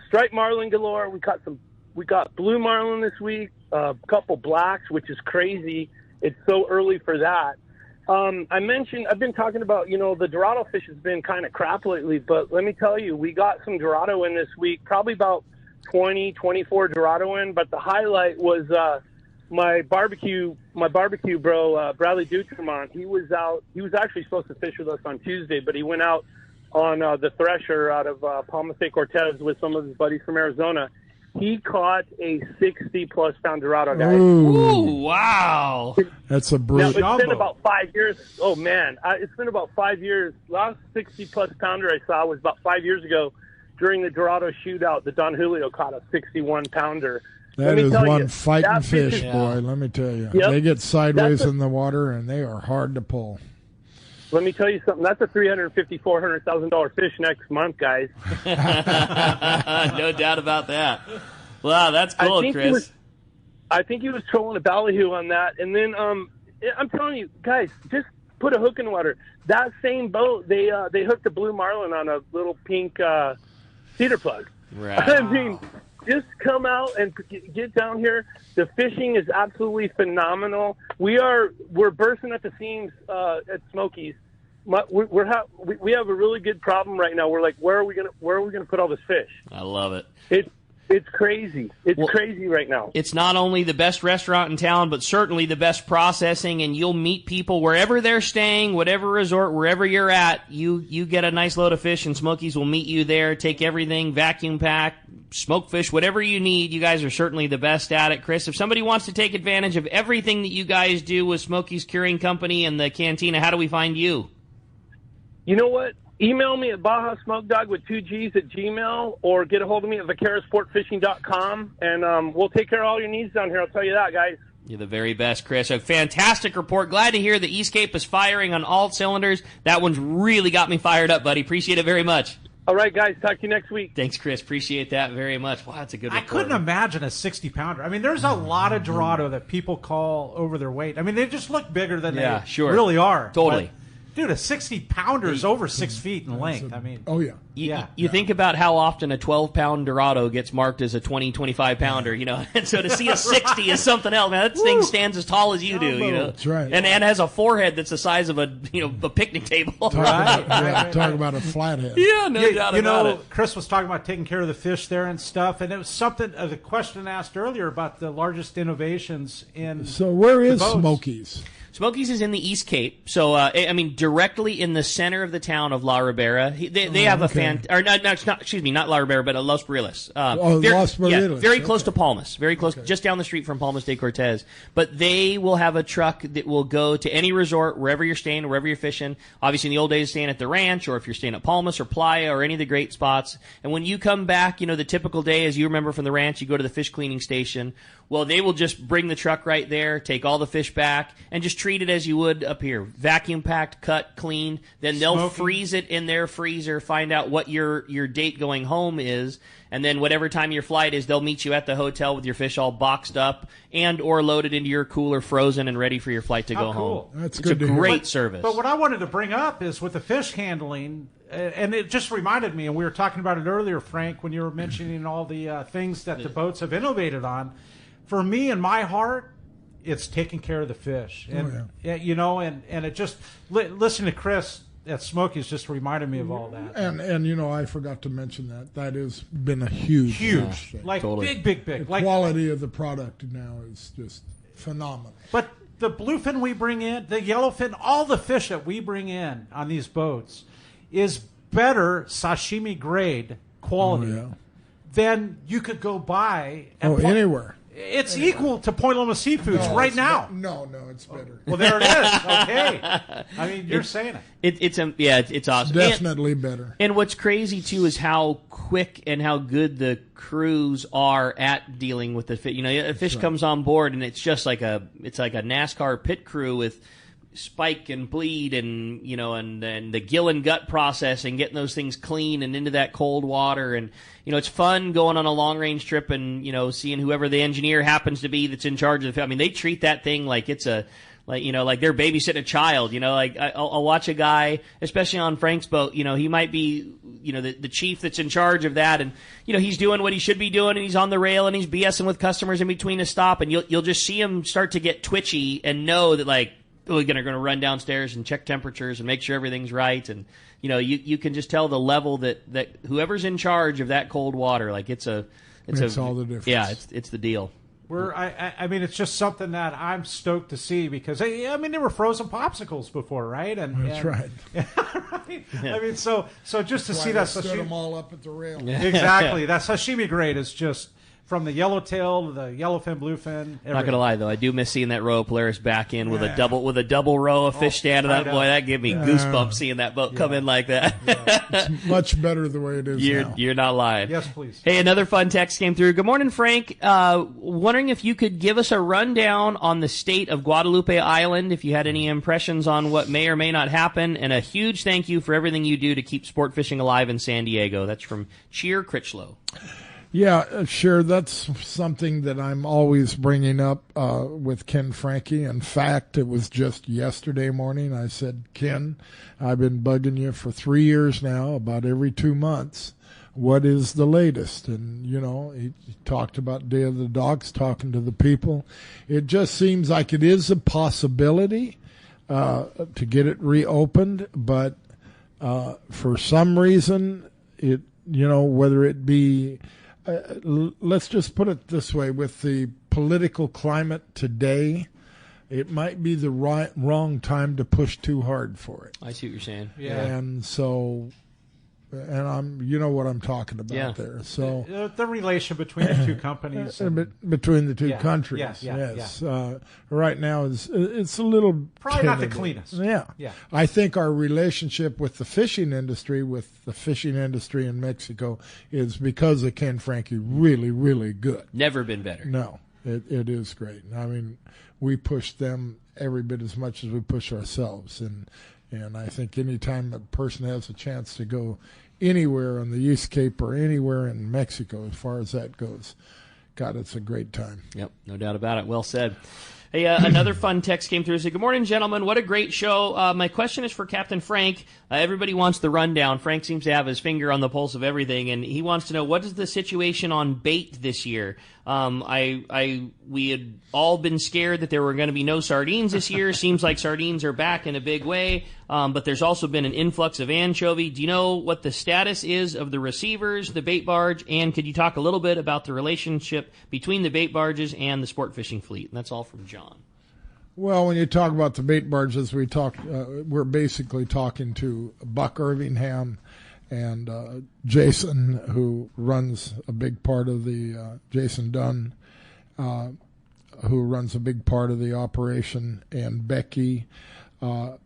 striped marlin galore. We got blue marlin this week, a couple blacks, which is crazy. It's so early for that. I've been talking about, the Dorado fish has been kind of crap lately, but let me tell you, we got some Dorado in this week, probably about 20, 24 Dorado in, but the highlight was my barbecue bro, Bradley Dutremont. He was actually supposed to fish with us on Tuesday, but he went out on the Thresher out of Palma de Cortez with some of his buddies from Arizona. He caught a 60-plus pound Dorado, guys. Ooh, wow. That's a brute. Now, it's been about 5 years. Oh, man. It's been about 5 years. Last 60-plus pounder I saw was about 5 years ago during the Dorado shootout. The Don Julio caught a 61-pounder. That is one fighting fish, boy, let me tell you. Yep. They get sideways in the water, and they are hard to pull. Let me tell you something. That's a $350,000, $400,000 fish next month, guys. No doubt about that. Wow, that's cool, Chris. I think he was trolling a ballyhoo on that. And then I'm telling you, guys, just put a hook in the water. That same boat, they hooked a blue marlin on a little pink cedar plug. Right. I mean, just come out and get down here. The fishing is absolutely phenomenal. We're bursting at the seams at Smokies. We have a really good problem right now. We're like, where are we gonna put all this fish? I love it. It's crazy. It's crazy right now. It's not only the best restaurant in town, but certainly the best processing, and you'll meet people wherever they're staying, whatever resort, wherever you're at. You get a nice load of fish, and Smokies will meet you there, take everything, vacuum pack, smoke fish, whatever you need. You guys are certainly the best at it. Chris, if somebody wants to take advantage of everything that you guys do with Smokey's Curing Company and the Cantina, how do we find you? You know what? Email me at Baja Smoke Dog with 2 G's at Gmail, or get a hold of me at vaquerosportfishing.com, and we'll take care of all your needs down here. I'll tell you that, guys. You're the very best, Chris. A fantastic report. Glad to hear the East Cape is firing on all cylinders. That one's really got me fired up, buddy. Appreciate it very much. All right, guys. Talk to you next week. Thanks, Chris. Appreciate that very much. Wow, that's a good report. I couldn't imagine a 60-pounder. I mean, there's a lot of Dorado that people call over their weight. I mean, they just look bigger than they really are. Totally. Dude, a 60-pounder is over 6 feet in length. I mean, oh yeah. You think about how often a 12-pound Dorado gets marked as a 20, 25-pounder, you know. And so to see a 60 is something else. Man, that thing stands as tall as you do, you know. That's right. And has a forehead that's the size of a picnic table. Talk about a flathead. Yeah, no doubt about it. Chris was talking about taking care of the fish there and stuff, and it was something, the question asked earlier about the largest innovations in. So where is boats. Smokies? Smokies is in the East Cape, so I mean directly in the center of the town of La Ribera. They have not La Ribera, but Los Barriles. Los Barriles. Yeah, very close to Palmas, very close, just down the street from Palmas de Cortez. But they will have a truck that will go to any resort, wherever you're staying, wherever you're fishing. Obviously, in the old days, staying at the ranch, or if you're staying at Palmas or Playa or any of the great spots. And when you come back, the typical day, as you remember from the ranch, you go to the fish cleaning station. Well, they will just bring the truck right there, take all the fish back, and just treat it as you would up here. Vacuum packed, cut, cleaned. Then they'll freeze it in their freezer, find out what your date going home is, and then whatever time your flight is, they'll meet you at the hotel with your fish all boxed up and or loaded into your cooler, frozen, and ready for your flight to go home. That's it's a great service. But what I wanted to bring up is with the fish handling, and it just reminded me, and we were talking about it earlier, Frank, when you were mentioning all the things that the boats have innovated on. For me, in my heart, it's taking care of the fish, and and it just listening to Chris at Smokies just reminded me of all that. And I forgot to mention that has been a huge thing. Like totally. big. The quality of the product now is just phenomenal. But the bluefin we bring in, the yellowfin, all the fish that we bring in on these boats is better sashimi grade quality than you could go buy anywhere. It's equal to Point Loma Seafoods right now. No, it's better. Well, there it is. Okay. I mean, you're saying it. It's awesome. Definitely better. And what's crazy, too, is how quick and how good the crews are at dealing with the fish. A fish comes on board, and it's just like a NASCAR pit crew with spike and bleed and and the gill and gut process and getting those things clean and into that cold water. And it's fun going on a long range trip and seeing whoever the engineer happens to be that's in charge of the. I mean, they treat that thing like it's like they're babysitting a child. I'll watch a guy, especially on Frank's boat. He might be the chief that's in charge of that, and he's doing what he should be doing, and he's on the rail and he's BSing with customers in between a stop, and you'll just see him start to get twitchy and know that we're going to run downstairs and check temperatures and make sure everything's right. And, you can just tell the level that whoever's in charge of that cold water, it's all the difference. Yeah, it's the deal. I mean, it's just something that I'm stoked to see because, there were frozen popsicles before, right? That's right. Right. I mean, so just to see that stood them all up at the rail. Exactly. That sashimi grade is just from the yellowtail to the yellowfin, bluefin. Not gonna lie though, I do miss seeing that row of Polaris back in with a double row of fish standing up. Boy, that gave me goosebumps seeing that boat come in like that. It's much better the way it is now. You're not lying. Yes, please. Hey, another fun text came through. Good morning, Frank. Wondering if you could give us a rundown on the state of Guadalupe Island, if you had any impressions on what may or may not happen, and a huge thank you for everything you do to keep sport fishing alive in San Diego. That's from Cheer Critchlow. Yeah, sure. That's something that I'm always bringing up with Ken Frankie. In fact, it was just yesterday morning. I said, Ken, I've been bugging you for 3 years now, about every 2 months. What is the latest? And, he talked about Day of the Dogs, talking to the people. It just seems like it is a possibility to get it reopened, but for some reason, whether it be... let's just put it this way. With the political climate today, it might be the wrong time to push too hard for it. I see what you're saying. Yeah. And so... and what I'm talking about there. So the relation between the two companies, between the two countries, yes. Right now it's a little probably not the cleanest. Yeah. I think our relationship with the fishing industry, in Mexico, is because of Ken Frankie really, really good. Never been better. No, it is great. I mean, we push them every bit as much as we push ourselves, and I think any time a person has a chance to go anywhere on the East Cape or anywhere in Mexico, as far as that goes, God, it's a great time. Yep, no doubt about it. Well said. Hey, another fun text came through. It said, "Good morning, gentlemen. What a great show. My question is for Captain Frank. Everybody wants the rundown. Frank seems to have his finger on the pulse of everything, and he wants to know, what is the situation on bait this year? We had all been scared that there were going to be no sardines this year. Seems like sardines are back in a big way, but there's also been an influx of anchovy. Do you know what the status is of the receivers, the bait barge, and could you talk a little bit about the relationship between the bait barges and the sport fishing fleet?" And that's all from John. Well, when you talk about the bait barges, we're basically talking to Buck Irvingham and Jason, who runs a big part of the Jason Dunn, who runs a big part of the operation, and Becky. For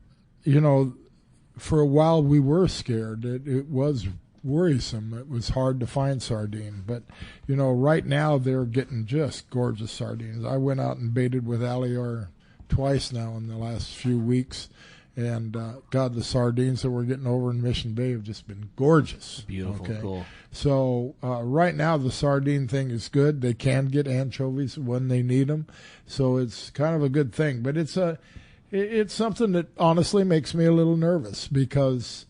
a while we were scared. It was worrisome. It was hard to find sardine, but right now they're getting just gorgeous sardines. I went out and baited with Alior twice now in the last few weeks, and God, the sardines that we're getting over in Mission Bay have just been gorgeous. Beautiful, Cool. So right now the sardine thing is good. They can get anchovies when they need them, so it's kind of a good thing. But it's something that honestly makes me a little nervous because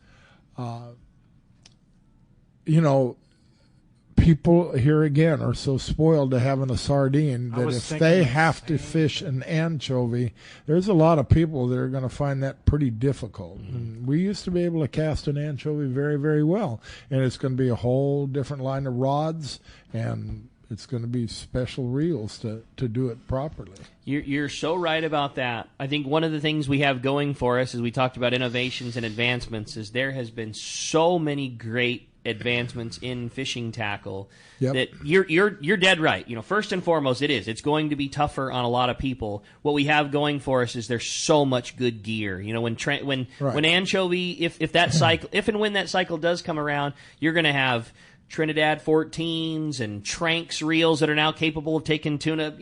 people here again are so spoiled to having a sardine that if they have to fish an anchovy, there's a lot of people that are going to find that pretty difficult. Mm-hmm. And we used to be able to cast an anchovy very, very well, and it's going to be a whole different line of rods, and it's going to be special reels to do it properly. You're so right about that. I think one of the things we have going for us, as we talked about innovations and advancements, is there has been so many great advancements in fishing tackle that you're dead right. First and foremost, it's going to be tougher on a lot of people. What we have going for us is there's so much good gear. When anchovy, if that cycle, if and when that cycle does come around, you're going to have Trinidad 14s and Tranks reels that are now capable of taking tuna,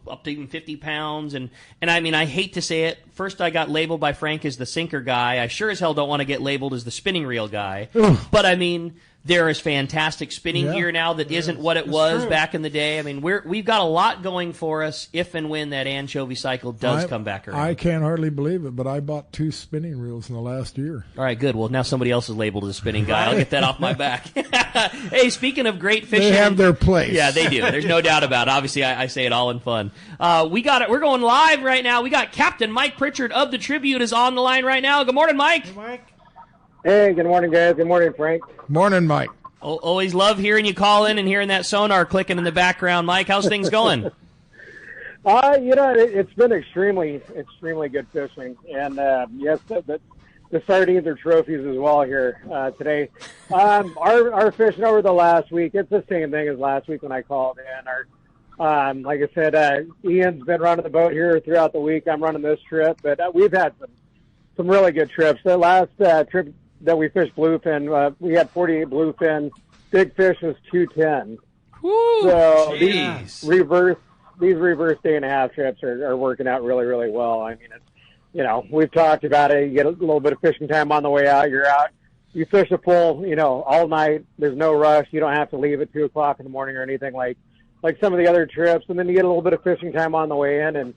up to even 50 pounds. And I mean, I hate to say it. First, I got labeled by Frank as the sinker guy. I sure as hell don't want to get labeled as the spinning reel guy. But I mean, there is fantastic spinning gear now that isn't what it was back in the day. I mean, we've got a lot going for us if and when that anchovy cycle does come back around. I can't hardly believe it, but I bought 2 spinning reels in the last year. All right, good. Well, now somebody else is labeled as a spinning guy. I'll get that off my back. Hey, speaking of great fishing, they have their place. Yeah, they do. There's no doubt about it. Obviously, I say it all in fun. We got it. We're going live right now. We got Captain Mike Pritchard of the Tribute is on the line right now. Good morning, Mike. Hey, Mike. Hey, good morning, guys. Good morning, Frank. Morning, Mike. Always love hearing you call in and hearing that sonar clicking in the background. Mike, how's things going? It's been extremely good fishing, and yes, the sardines are trophies as well here today. Our fishing over the last week, it's the same thing as last week when I called in. Like I said, Ian's been running the boat here throughout the week. I'm running this trip, but we've had some really good trips. The last trip that we fished bluefin, we had 48 bluefin. Big fish was 210. Woo, so geez. these reverse day and a half trips are working out really, really well. I mean, we've talked about it. You get a little bit of fishing time on the way out. You're out. You fish a full, all night. There's no rush. You don't have to leave at 2 o'clock in the morning or anything like some of the other trips. And then you get a little bit of fishing time on the way in. And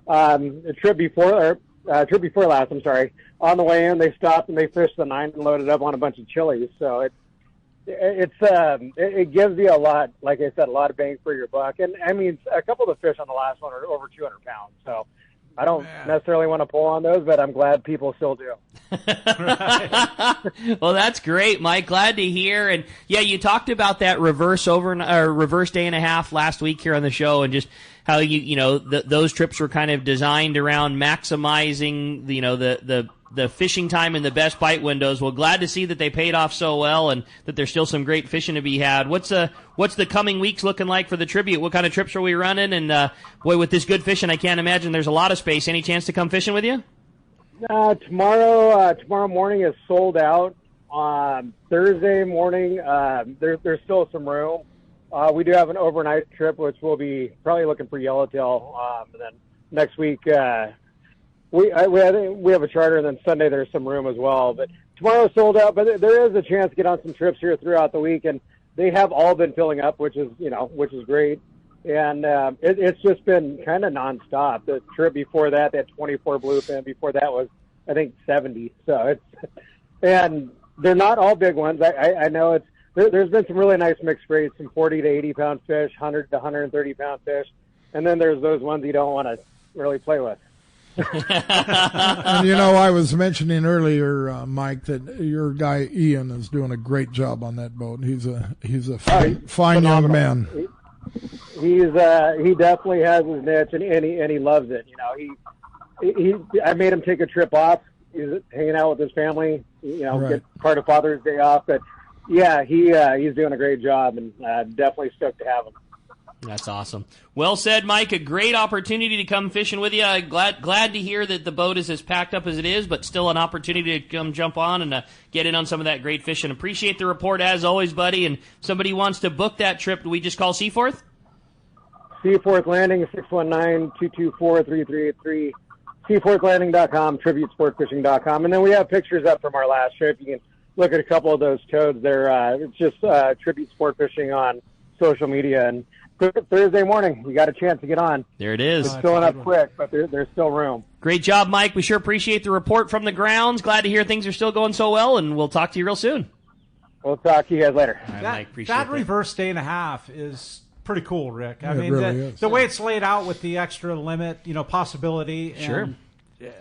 the trip before last, on the way in, they stopped and they fished the 9 and loaded up on a bunch of chilies. So it gives you a lot, like I said, a lot of bang for your buck. And I mean, a couple of the fish on the last one are over 200 pounds. So I don't necessarily want to pull on those, but I'm glad people still do. Well, that's great, Mike. Glad to hear. And yeah, you talked about that reverse day and a half last week here on the show, and just how those trips were kind of designed around maximizing the fishing time and the best bite windows. Well, glad to see that they paid off so well, and that there's still some great fishing to be had. What's the coming weeks looking like for the Tribute? What kind of trips are we running? And boy, with this good fishing, I can't imagine there's a lot of space. Any chance to come fishing with you? Tomorrow morning is sold out. Thursday morning, there's still some room. We do have an overnight trip, which we'll be probably looking for yellowtail. And then next week, we have a charter, and then Sunday there's some room as well. But tomorrow's sold out, but there is a chance to get on some trips here throughout the week, and they have all been filling up, which is great. And it's just been kind of nonstop. The trip before that, they had 24 bluefin. Before that was, I think, 70. So and they're not all big ones. I know there's been some really nice mixed grades, some 40 to 80 pound fish, 100 to 130 pound fish, and then there's those ones you don't want to really play with. And I was mentioning earlier, Mike, that your guy Ian is doing a great job on that boat. He's a fine young man. He definitely has his niche, and he loves it. I made him take a trip off. He's hanging out with his family. Right. Get part of Father's Day off. But yeah, he's doing a great job, and definitely stoked to have him. That's awesome. Well said, Mike. A great opportunity to come fishing with you. Glad to hear that the boat is as packed up as it is, but still an opportunity to come jump on and get in on some of that great fishing. Appreciate the report as always, buddy. And if somebody wants to book that trip, do we just call Seaforth? Seaforth Landing, 619-224-3383. SeaforthLanding.com, TributeSportFishing.com. And then we have pictures up from our last trip. You can look at a couple of those toads. It's just Tribute Sport Fishing on social media. And Thursday morning, you got a chance to get on. There it is. It's filling up quick, but there's still room. Great job, Mike. We sure appreciate the report from the grounds. Glad to hear things are still going so well, and we'll talk to you real soon. We'll talk to you guys later. All right, Mike, appreciate that reverse day and a half is pretty cool, Rick. I mean, really the way it's laid out with the extra limit, possibility. Sure. And,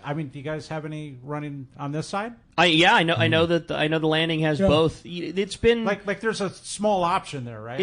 I mean, do you guys have any running on this side? I know that the landing has both. It's been like there's a small option there, right?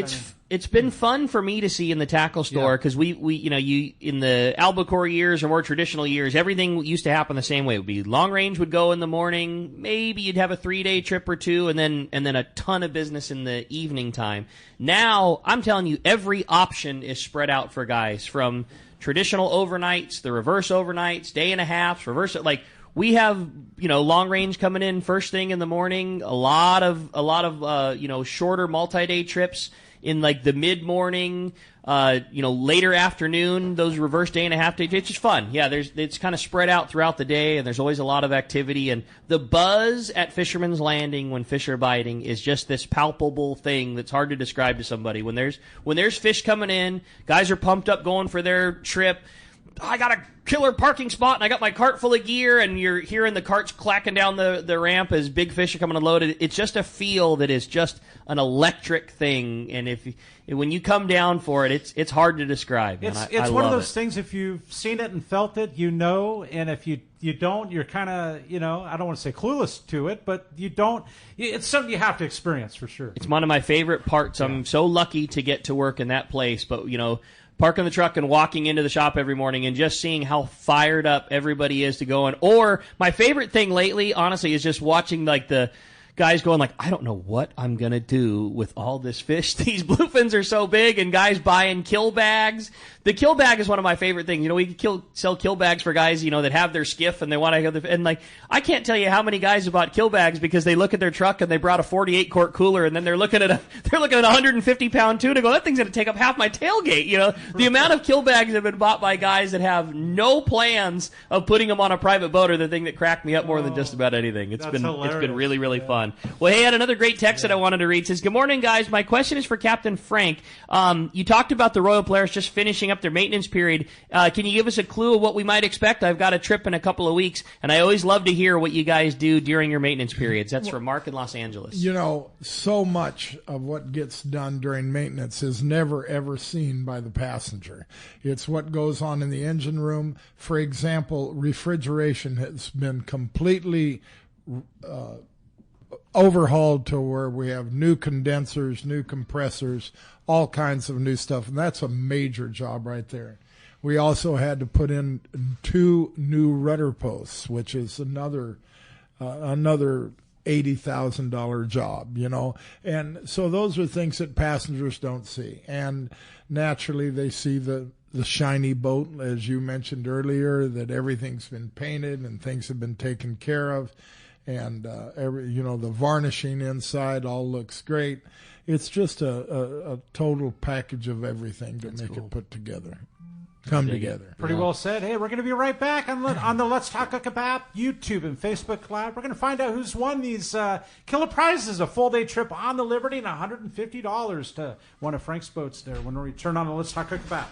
It's been fun for me to see in the tackle store because we in the albacore years or more traditional years, everything used to happen the same way. It would be long range would go in the morning, maybe you'd have a 3-day trip or two, and then a ton of business in the evening time. Now I'm telling you, every option is spread out for guys, from traditional overnights, the reverse overnights, day and a half, reverse. Like we have, long range coming in first thing in the morning. A lot of shorter multi-day trips in like the mid morning, later afternoon. Those reverse day and a half day. It's just fun. Yeah, it's kind of spread out throughout the day, and there's always a lot of activity. And the buzz at Fisherman's Landing when fish are biting is just this palpable thing that's hard to describe to somebody. When there's fish coming in, guys are pumped up going for their trip. I got a killer parking spot, and I got my cart full of gear, and you're hearing the carts clacking down the ramp as big fish are coming unloaded. It's just a feel that is just an electric thing, and when you come down for it, it's hard to describe. It's one of those things, if you've seen it and felt it, and if you don't, you're kind of, I don't want to say clueless to it, but you don't. It's something you have to experience for sure. It's one of my favorite parts. I'm so lucky to get to work in that place, but parking the truck and walking into the shop every morning and just seeing how fired up everybody is to go in. Or my favorite thing lately, honestly, is just watching like the guys going like, I don't know what I'm going to do with all this fish. These bluefins are so big, and guys buying kill bags. The kill bag is one of my favorite things. We can sell kill bags for guys, that have their skiff and they want to go. And like, I can't tell you how many guys have bought kill bags because they look at their truck and they brought a 48 quart cooler, and then they're looking at a 150 pound tuna. Go, that thing's going to take up half my tailgate. The amount of kill bags that have been bought by guys that have no plans of putting them on a private boat are the thing that cracked me up more than just about anything. It's been really, really fun. Well, hey, I had another great text that I wanted to read. It says, good morning, guys. My question is for Captain Frank. You talked about the Royal Polaris just finishing up their maintenance period. Can you give us a clue of what we might expect? I've got a trip in a couple of weeks, and I always love to hear what you guys do during your maintenance periods. That's from Mark in Los Angeles. So much of what gets done during maintenance is never, ever seen by the passenger. It's what goes on in the engine room. For example, refrigeration has been completely overhauled to where we have new condensers, new compressors, all kinds of new stuff, and that's a major job right there. We also had to put in 2 new rudder posts, which is another $80,000 job, and so those are things that passengers don't see, and naturally they see the shiny boat, as you mentioned earlier, that everything's been painted and things have been taken care of. And the varnishing inside all looks great. It's just a total package of everything to make it put together. come together. Pretty well said. Hey, we're going to be right back on the Let's Talk Hookup app, YouTube, and Facebook Live. We're going to find out who's won these killer prizes, a full-day trip on the Liberty and $150 to one of Frank's boats there when we return on the Let's Talk Hookup app.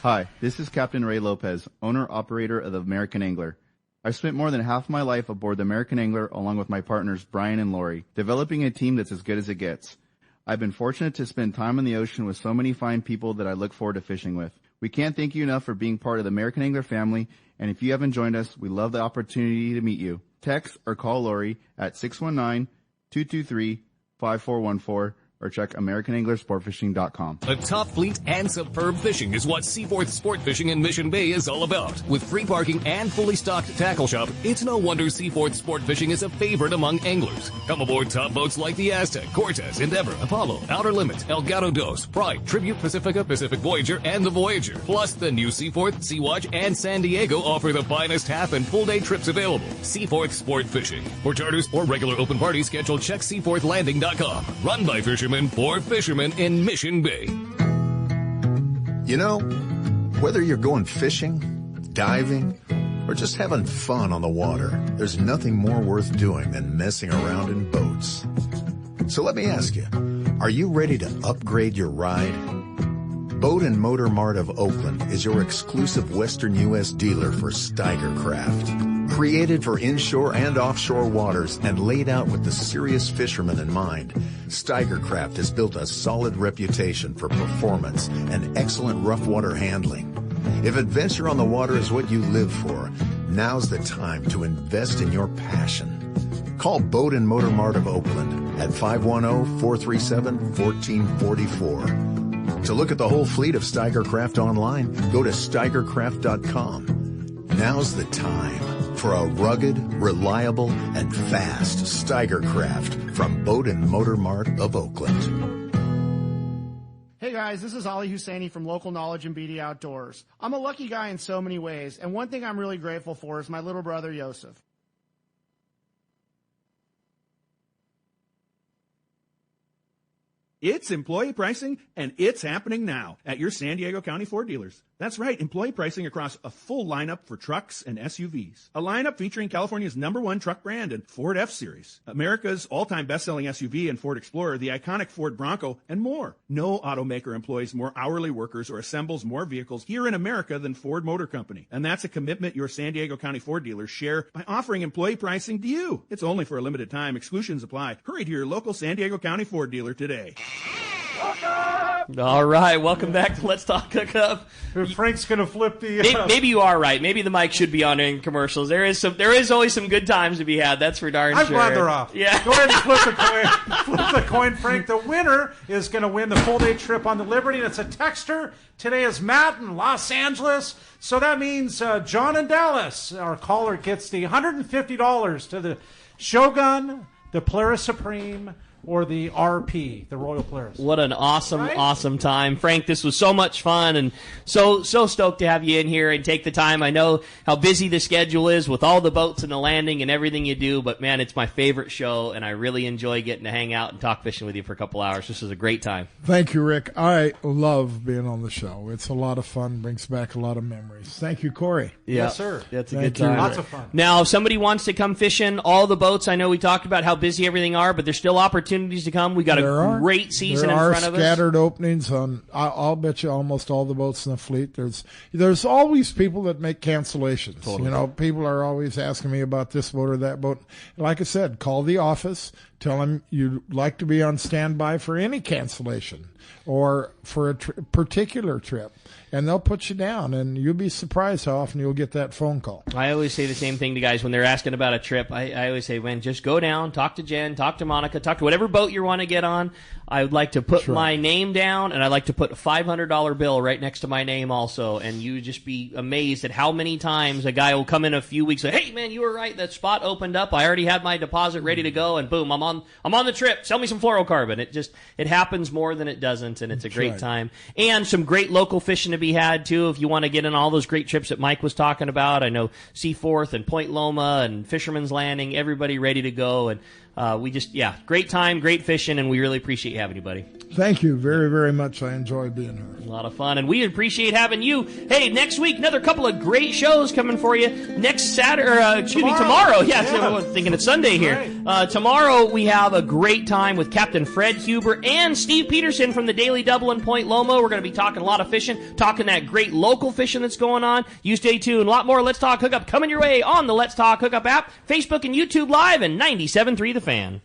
Hi, this is Captain Ray Lopez, owner-operator of the American Angler. I've spent more than half my life aboard the American Angler along with my partners Brian and Lori, developing a team that's as good as it gets. I've been fortunate to spend time on the ocean with so many fine people that I look forward to fishing with. We can't thank you enough for being part of the American Angler family, and if you haven't joined us, we love the opportunity to meet you. Text or call Lori at 619-223-5414 or check AmericanAnglerSportFishing.com. A top fleet and superb fishing is what Seaforth Sport Fishing in Mission Bay is all about. With free parking and fully stocked tackle shop, it's no wonder Seaforth Sport Fishing is a favorite among anglers. Come aboard top boats like the Aztec, Cortez, Endeavor, Apollo, Outer Limits, El Gato Dos, Pride, Tribute Pacifica, Pacific Voyager, and the Voyager. Plus, the new Seaforth, Sea-Watch, and San Diego offer the finest half and full day trips available. Seaforth Sport Fishing. For charters or regular open party schedule, check SeaforthLanding.com. Run by fishermen for fishermen in Mission Bay. You know, whether you're going fishing, diving, or just having fun on the water, there's nothing more worth doing than messing around in boats. So let me ask you, are you ready to upgrade your ride? Boat and Motor Mart of Oakland is your exclusive Western U.S. dealer for Steiger Craft. Created for inshore and offshore waters and laid out with the serious fisherman in mind, Steiger Craft has built a solid reputation for performance and excellent rough water handling. If adventure on the water is what you live for, now's the time to invest in your passion. Call Boat and Motor Mart of Oakland at 510-437-1444. To look at the whole fleet of Steiger Craft online, go to SteigerCraft.com. Now's the time for a rugged, reliable, and fast Steiger Craft from Boat and Motor Mart of Oakland. Hey guys, this is Ali Husseini from Local Knowledge and BD Outdoors. I'm a lucky guy in so many ways, and one thing I'm really grateful for is my little brother Yosef. It's employee pricing, and it's happening now at your San Diego County Ford dealers. That's right, employee pricing across a full lineup for trucks and SUVs. A lineup featuring California's #1 truck brand and Ford F-Series, America's all-time best-selling SUV and Ford Explorer, the iconic Ford Bronco, and more. No automaker employs more hourly workers or assembles more vehicles here in America than Ford Motor Company. And that's a commitment your San Diego County Ford dealers share by offering employee pricing to you. It's only for a limited time. Exclusions apply. Hurry to your local San Diego County Ford dealer today. All right, welcome back to Let's Talk Hookup. Frank's going to flip the... Maybe you are right. Maybe the mic should be on in commercials. There is always some good times to be had. That's for darn sure. I'm glad they're off. Yeah. Go ahead and flip the coin. Flip the coin, Frank. The winner is going to win the full-day trip on the Liberty, and it's a texter. Today is Matt in Los Angeles. So that means John in Dallas, our caller, gets the $150 to the Shogun, the Polaris Supreme, or the RP, the Royal Polaris. What an awesome time. Frank, this was so much fun, and so stoked to have you in here and take the time. I know how busy the schedule is with all the boats and the landing and everything you do, but man, it's my favorite show, and I really enjoy getting to hang out and talk fishing with you for a couple hours. This was a great time. Thank you, Rick. I love being on the show. It's a lot of fun, brings back a lot of memories. Thank you, Corey. Yeah. Yes, sir. That's a good time. Lots of fun. Now, if somebody wants to come fishing, all the boats, I know we talked about how busy everything are, but there's still opportunities to come. We got a great season in front of us. There are scattered openings on, I'll bet you, almost all the boats in the fleet. There's always people that make cancellations. Totally. You know, people are always asking me about this boat or that boat. Like I said, call the office, tell them you'd like to be on standby for any cancellation or for a particular trip, and they'll put you down, and you'll be surprised how often you'll get that phone call. I always say the same thing to guys when they're asking about a trip. I always say, man, just go down, talk to Jen, talk to Monica, talk to whatever boat you want to get on. I would like to put my name down, and I'd like to put a $500 bill right next to my name also, and you just be amazed at how many times a guy will come in a few weeks and say, hey, man, you were right, that spot opened up, I already had my deposit ready to go, and boom, I'm on the trip, sell me some fluorocarbon. It happens more than it doesn't, and it's a great time. And some great local fishing to be had, too, if you want to get in all those great trips that Mike was talking about. I know Seaforth and Point Loma and Fisherman's Landing, everybody ready to go, and great time, great fishing, and we really appreciate having you, buddy. Thank you very, very much. I enjoy being here. A lot of fun, and we appreciate having you. Hey, next week, another couple of great shows coming for you. Next tomorrow. Yes, I'm thinking it's Sunday here. Right. Tomorrow, we have a great time with Captain Fred Huber and Steve Peterson from the Daily Double in Point Loma. We're going to be talking a lot of fishing, talking that great local fishing that's going on. You stay tuned. A lot more Let's Talk Hookup coming your way on the Let's Talk Hookup app, Facebook and YouTube Live, and 97.3 The Fan.